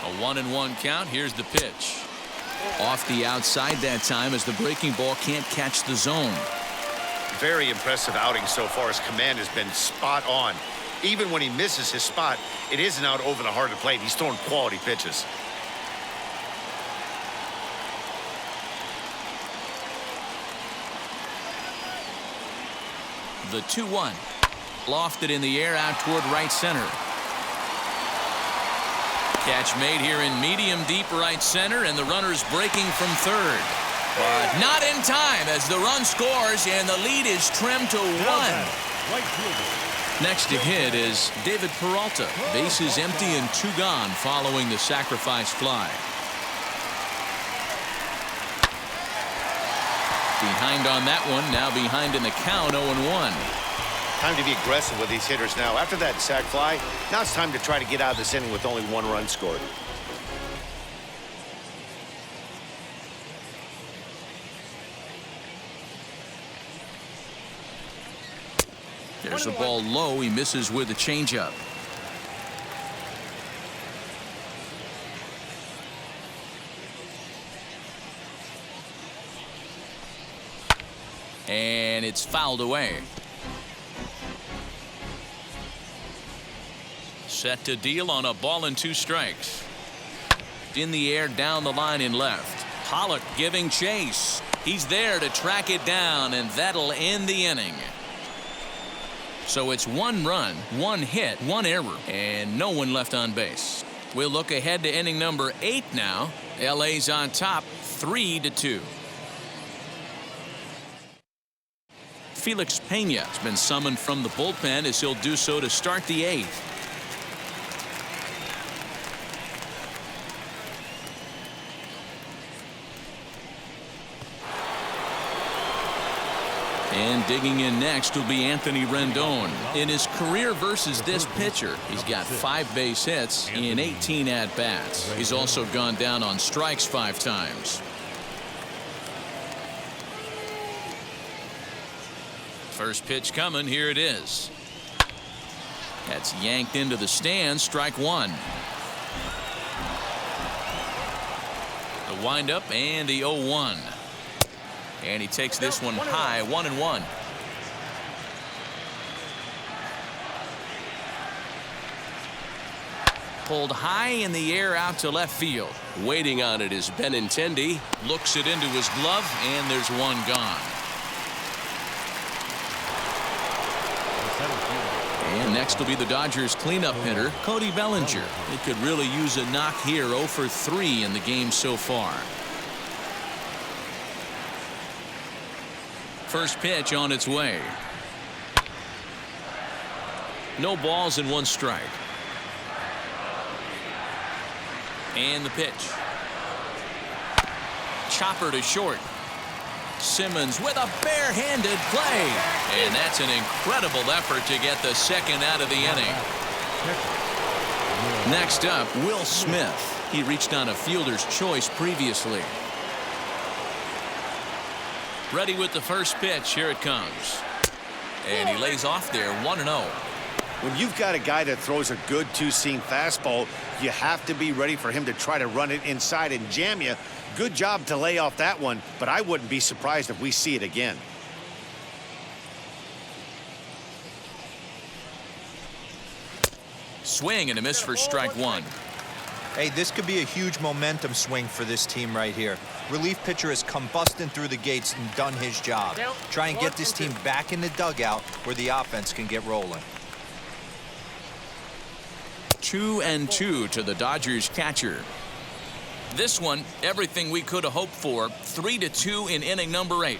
A 1-1 count. Here's the pitch. Off the outside that time as the breaking ball can't catch the zone. Very impressive outing so far. His command has been spot on. Even when he misses his spot, it isn't out over the heart of the plate. He's throwing quality pitches. The 2-1. Lofted in the air out toward right center. Catch made here in medium deep right center, and the runner's breaking from third. But not in time as the run scores and the lead is trimmed to 1. Right fielder. Next to hit is David Peralta. Bases empty and 2 gone following the sacrifice fly. Behind on that one, now behind in the count, 0-1. Time to be aggressive with these hitters now. After that sac fly, now it's time to try to get out of this inning with only 1 run scored. There's a ball low. He misses with a changeup. And it's fouled away. Set to deal on a ball and 2 strikes. In the air, down the line in left. Pollock giving chase. He's there to track it down, and that'll end the inning. So it's 1 run, 1 hit, 1 error, and no one left on base. We'll look ahead to inning number 8 now. LA's on top, 3-2. Felix Pena has been summoned from the bullpen as he'll do so to start the 8th. And digging in next will be Anthony Rendon. In his career versus this pitcher, he's got 5 base hits in 18 at-bats. He's also gone down on strikes 5 times. First pitch coming. Here it is. That's yanked into the stands. Strike 1. The windup and the 0-1. And he takes this one high, 1-1. Pulled high in the air out to left field. Waiting on it is Benintendi. Looks it into his glove, and there's 1 gone. And next will be the Dodgers cleanup hitter, Cody Bellinger. He could really use a knock here, 0 for 3 in the game so far. First pitch on its way. No balls and 1 strike. And the pitch. Chopper to short. Simmons with a barehanded play. And that's an incredible effort to get the 2nd out of the inning. Next up, Will Smith. He reached on a fielder's choice previously. Ready with the first pitch. Here it comes. And he lays off there, 1-0. When you've got a guy that throws a good 2-seam fastball, you have to be ready for him to try to run it inside and jam you. Good job to lay off that one, but I wouldn't be surprised if we see it again. Swing and a miss for strike 1. Hey, this could be a huge momentum swing for this team right here. Relief pitcher has come busting through the gates and done his job. Try and get this team back in the dugout where the offense can get rolling. 2-2 to the Dodgers catcher. This one, everything we could have hoped for. 3-2 in inning number 8.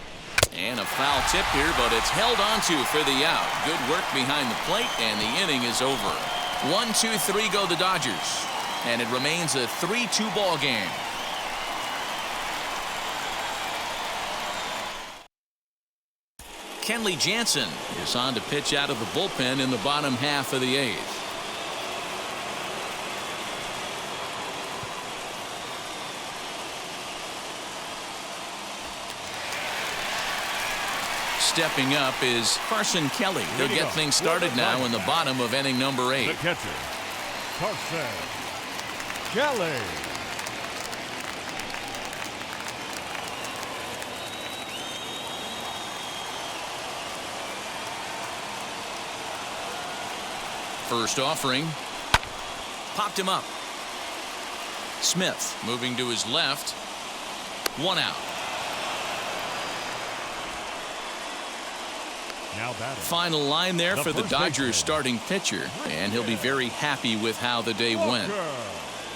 And a foul tip here, but it's held onto for the out. Good work behind the plate, and the inning is over. 1-2-3 go the Dodgers. And it remains a 3-2 ball game. Kenley Jansen is on to pitch out of the bullpen in the bottom half of the 8th. Stepping up is Carson Kelly. He'll get things started now in the bottom of inning number 8. The catcher, Carson Kelly. First offering. Popped him up. Smith moving to his left. 1 out. Now batting. Final line there for the Dodgers starting pitcher, and he'll be very happy with how the day went.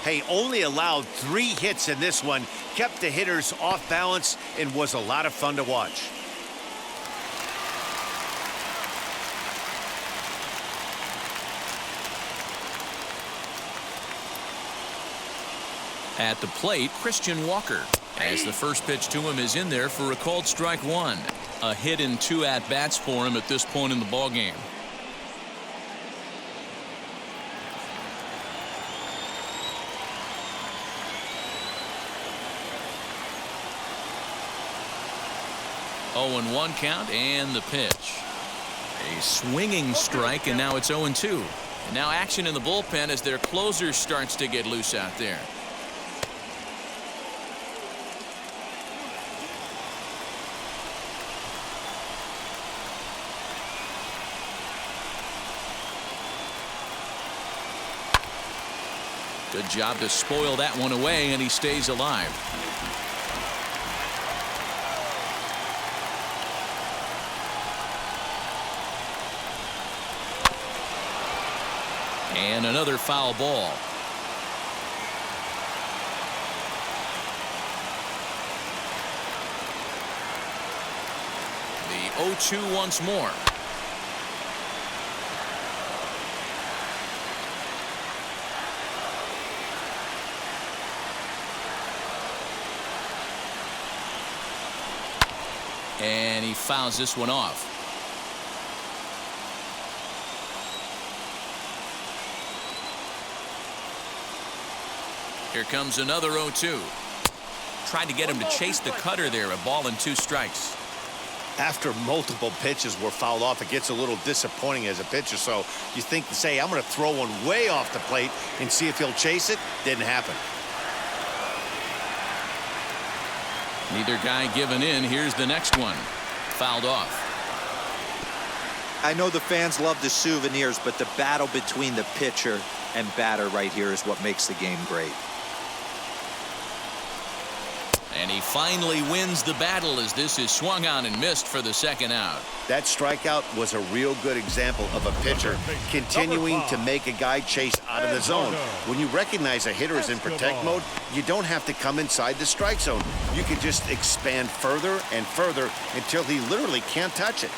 Hey, only allowed 3 hits in this one, kept the hitters off balance, and was a lot of fun to watch. At the plate, Christian Walker. As the first pitch to him is in there for a called strike one. A hit in 2 at-bats for him at this point in the ballgame. Oh, and 1 count and the pitch. A swinging strike, and now it's 0-2. And now action in the bullpen as their closer starts to get loose out there. Good job to spoil that one away, and he stays alive. And another foul ball. The 0-2 once more. And he fouls this one off. Here comes another 0-2. Tried to get him to chase the cutter there. A ball and 2 strikes. After multiple pitches were fouled off, it gets a little disappointing as a pitcher. So you think to say, I'm going to throw one way off the plate and see if he'll chase it. Didn't happen. Neither guy giving in. Here's the next one. Fouled off. I know the fans love the souvenirs, but the battle between the pitcher and batter right here is what makes the game great. And he finally wins the battle as this is swung on and missed for the 2nd out. That strikeout was a real good example of a pitcher continuing to make a guy chase out of the zone. When you recognize a hitter is in protect mode, you don't have to come inside the strike zone. You can just expand further and further until he literally can't touch it.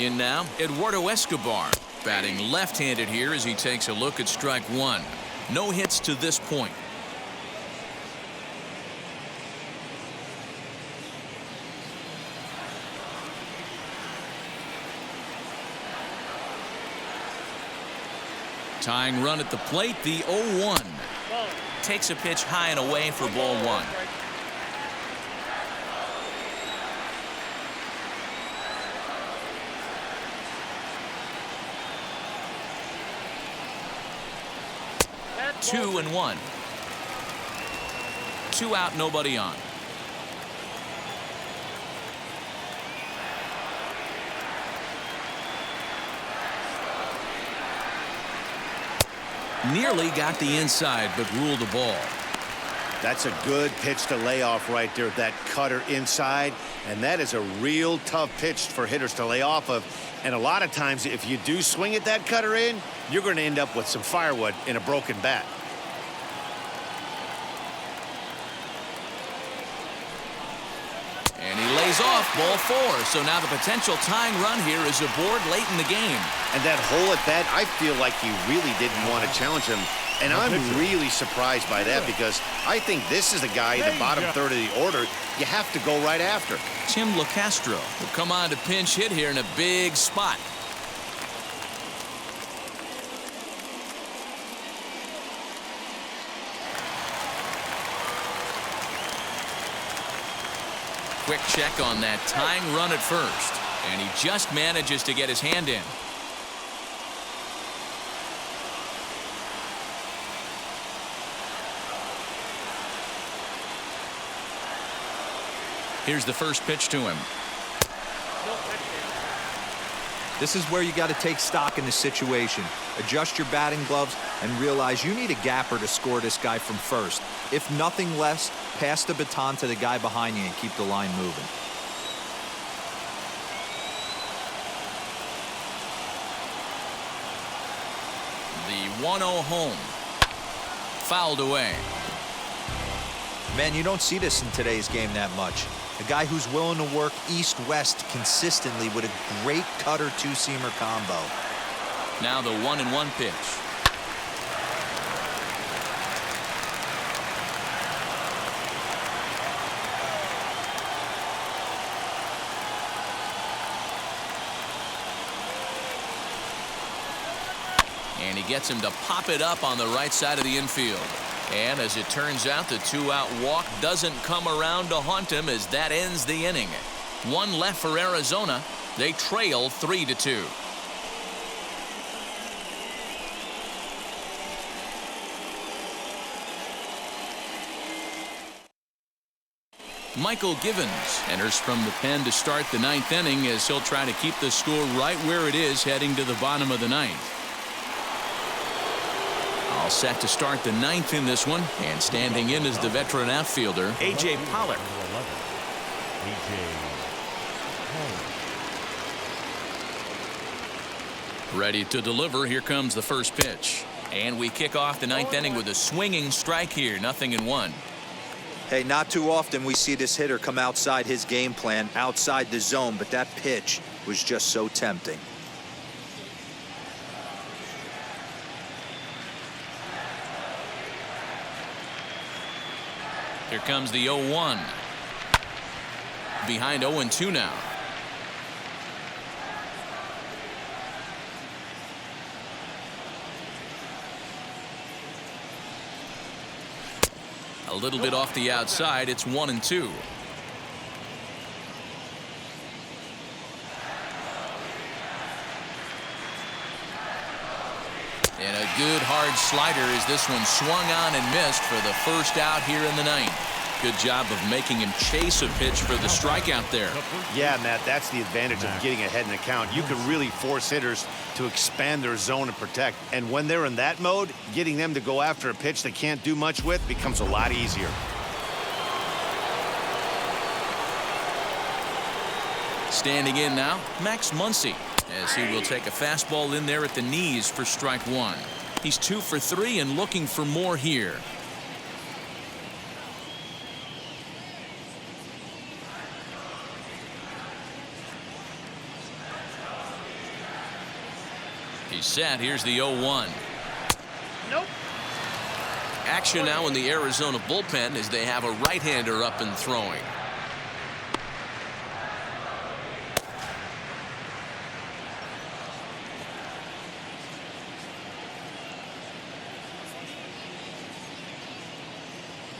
In now, Eduardo Escobar, batting left-handed here as he takes a look at strike one. No hits to this point. Tying run at the plate, the 0-1. Takes a pitch high and away for ball one. Two and 1. 2 out, nobody on. Nearly got the inside, but ruled the ball. That's a good pitch to lay off right there, that cutter inside, and that is a real tough pitch for hitters to lay off of. And a lot of times, if you do swing at that cutter in, you're going to end up with some firewood in a broken bat. And he lays off ball 4. So now the potential tying run here is aboard late in the game. And that hole at bat, I feel like he really didn't want to challenge him. And I'm really surprised by that because I think this is the guy in the bottom third of the order you have to go right after. Tim LeCastro will come on to pinch hit here in a big spot. Quick check on that tying run at first, and he just manages to get his hand in. Here's the first pitch to him. This is where you got to take stock in the situation. Adjust your batting gloves and realize you need a gapper to score this guy from first. If nothing less, pass the baton to the guy behind you and keep the line moving. The 1-0 home. Fouled away. Man, you don't see this in today's game that much. A guy who's willing to work east-west consistently with a great cutter two-seamer combo. Now the 1-1 pitch. And he gets him to pop it up on the right side of the infield. And as it turns out, the 2-out walk doesn't come around to haunt him as that ends the inning. One left for Arizona. They trail 3-2. Michael Givens enters from the pen to start the 9th inning as he'll try to keep the score right where it is heading to the bottom of the 9th. All set to start the 9th in this one, and standing in is the veteran outfielder, A.J. Pollock. Ready to deliver. Here comes the first pitch. And we kick off the 9th inning with a swinging strike here, 0-1. Hey, not too often we see this hitter come outside his game plan, outside the zone, but that pitch was just so tempting. Here comes the 0-1. Behind 0-2 now. A little bit off the outside. It's 1-2. And a good hard slider as this one swung on and missed for the first out here in the 9th. Good job of making him chase a pitch for the strikeout there. Yeah, Matt, that's the advantage of getting ahead in the count. You can really force hitters to expand their zone and protect. And when they're in that mode, getting them to go after a pitch they can't do much with becomes a lot easier. Standing in now, Max Muncy, as he will take a fastball in there at the knees for strike 1. He's 2 for 3 and looking for more here. He's set. Here's the 0-1. Nope. Action now in the Arizona bullpen as they have a right-hander up and throwing.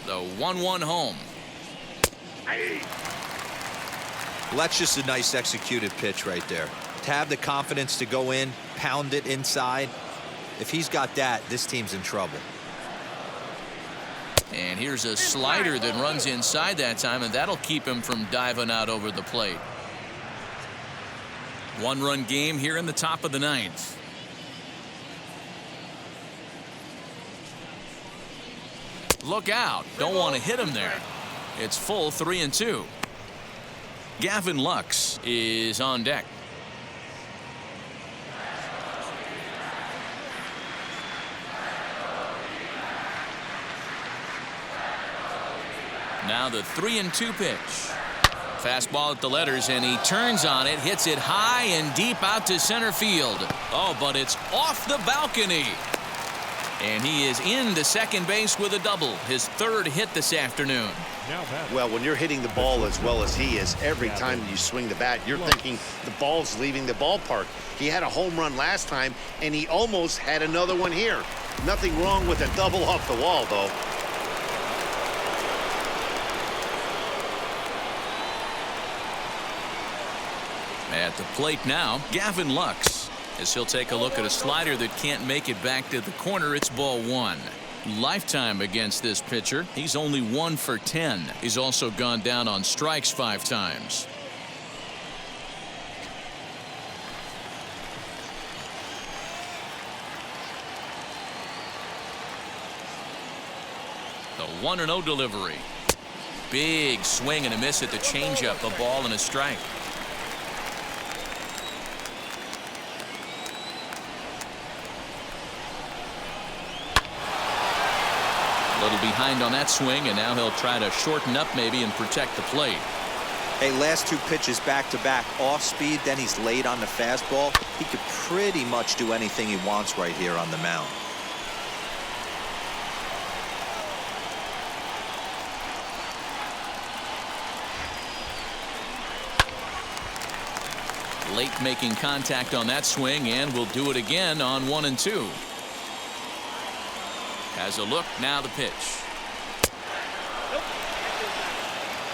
The 1-1 home. Well, that's just a nice executed pitch right there. To have the confidence to go in, pound it inside. If he's got that, this team's in trouble. And here's a slider that runs inside that time, and that'll keep him from diving out over the plate. 1-run game here in the top of the 9th. Look out. Don't want to hit him there. It's full 3-2. Gavin Lux is on deck. Now the 3-2 pitch. Fastball at the letters, and he turns on it, hits it high and deep out to center field. Oh, but it's off the balcony. And he is into second base with a double, his 3rd hit this afternoon. Well, when you're hitting the ball as well as he is, every time you swing the bat, you're thinking the ball's leaving the ballpark. He had a home run last time, and he almost had another one here. Nothing wrong with a double off the wall, though. At the plate now, Gavin Lux, as he'll take a look at a slider that can't make it back to the corner. It's ball 1. Lifetime against this pitcher. He's only 1 for 10. He's also gone down on strikes 5 times. The 1-0 delivery. Big swing and a miss at the changeup. A ball and a strike. A little behind on that swing, and now he'll try to shorten up maybe and protect the plate. Hey, last 2 pitches back-to-back, off speed, then he's late on the fastball. He could pretty much do anything he wants right here on the mound. Late making contact on that swing, and will do it again on 1-2. Has a look, now the pitch.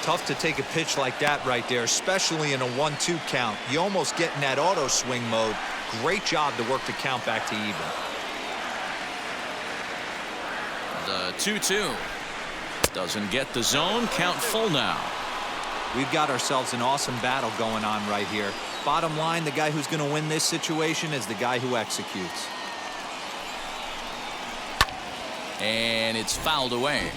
Tough to take a pitch like that right there, especially in a 1-2 count. You almost get in that auto swing mode. Great job to work the count back to even. The 2-2. Doesn't get the zone. Count full now. We've got ourselves an awesome battle going on right here. Bottom line, the guy who's going to win this situation is the guy who executes. And it's fouled away.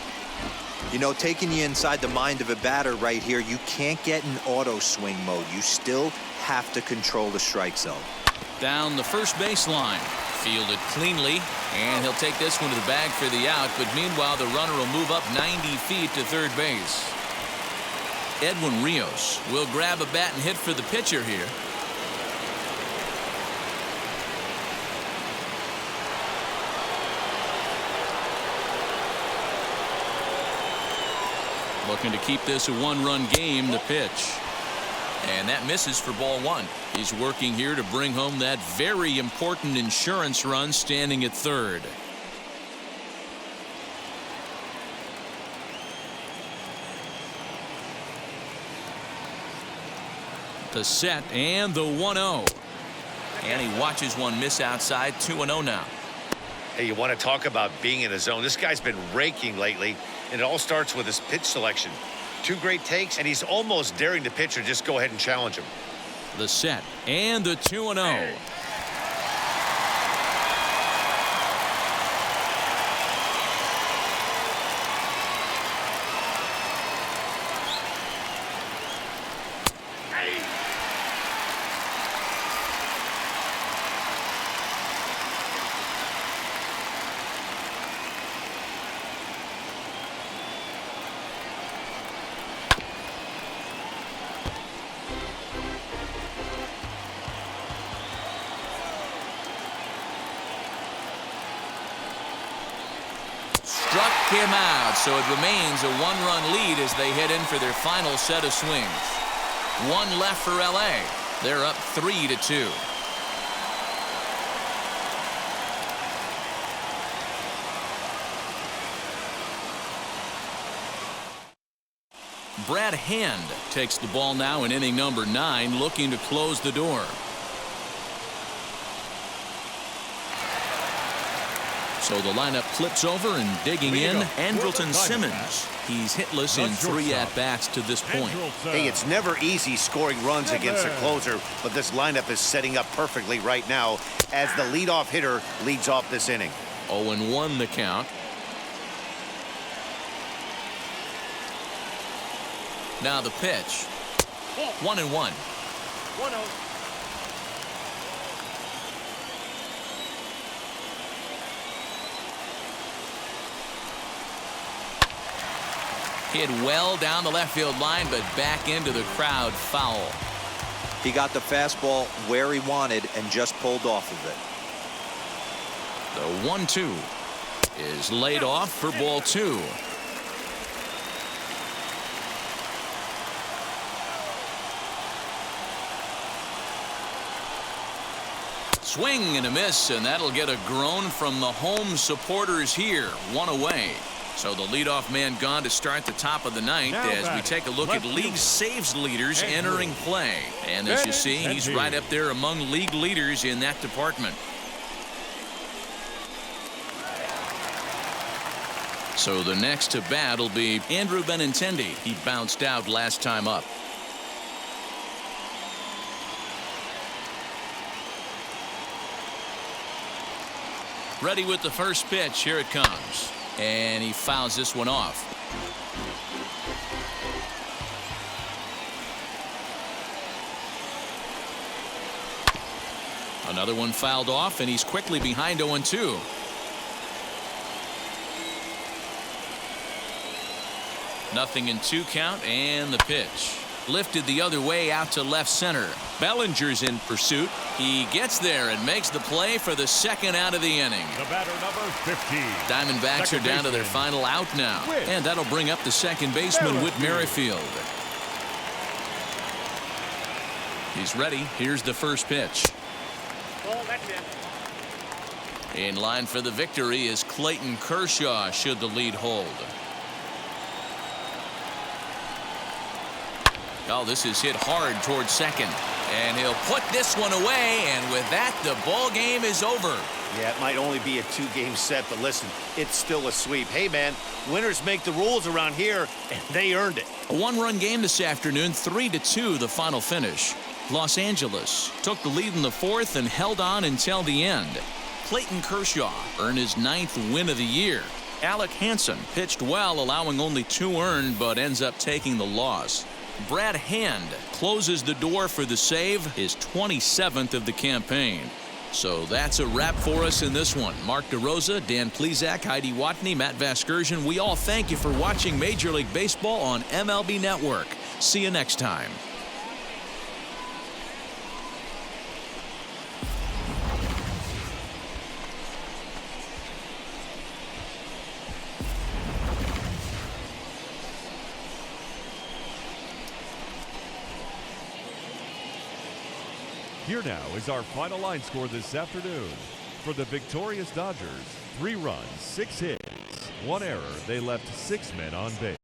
You know, taking you inside the mind of a batter right here, you can't get in auto swing mode. You still have to control the strike zone. Down the first baseline. Fielded cleanly, and he'll take this one to the bag for the out, but meanwhile the runner will move up 90 feet to third base. Edwin Rios will grab a bat and hit for the pitcher here. Looking to keep this a one-run game, the pitch. And that misses for ball one. He's working here to bring home that very important insurance run, standing at third. The set and the 1-0. And he watches one miss outside. 2-0 now. Hey, you want to talk about being in a zone? This guy's been raking lately, and it all starts with his pitch selection. 2 great takes, and he's almost daring the pitcher just go ahead and challenge him. The set and the 2-0. Struck him out, so it remains a one-run lead as they head in for their final set of swings. One left for LA. They're up 3-2. Brad Hand takes the ball now in inning number 9, looking to close the door. So the lineup flips over, and digging in, Andrewton Simmons. He's hitless in 3 at-bats to this point. Hey, it's never easy scoring runs against a closer, but this lineup is setting up perfectly right now as the leadoff hitter leads off this inning. 0-1 the count. Now the pitch. 1-1. 1-0. Hit well down the left field line, but back into the crowd, foul. He got the fastball where he wanted and just pulled off of it. The 1-2 is laid off for ball 2. Swing and a miss, and that'll get a groan from the home supporters here. 1 away. So the leadoff man gone to start the top of the 9th as we take a look at league saves leaders entering play. And as you see, he's right up there among league leaders in that department. So the next to bat will be Andrew Benintendi. He bounced out last time up. Ready with the first pitch. Here it comes. And he fouls this one off. Another one fouled off, and he's quickly behind 0-2. Nothing in 2 count, and the pitch. Lifted the other way out to left center. Bellinger's in pursuit. He gets there and makes the play for the second out of the inning. The batter, number 15. Diamondbacks are down to their final out now. And that'll bring up the second baseman, Whit Merrifield. He's ready. Here's the first pitch. Oh, that's it. In line for the victory is Clayton Kershaw should the lead hold. Oh, this is hit hard towards second. And he'll put this one away, and with that, the ball game is over. Yeah, it might only be a 2-game set, but listen, it's still a sweep. Hey, man, winners make the rules around here, and they earned it. A 1-run game this afternoon, 3-2 the final finish. Los Angeles took the lead in the 4th and held on until the end. Clayton Kershaw earned his 9th win of the year. Alec Hansen pitched well, allowing only 2 earned, but ends up taking the loss. Brad Hand closes the door for the save, his 27th of the campaign. So that's a wrap for us in this one. Mark DeRosa, Dan Plezak, Heidi Watney, Matt Vasgersian. We all thank you for watching Major League Baseball on MLB Network. See you next time. Here now is our final line score this afternoon. For the victorious Dodgers, 3 runs, 6 hits, 1 error. They left 6 men on base.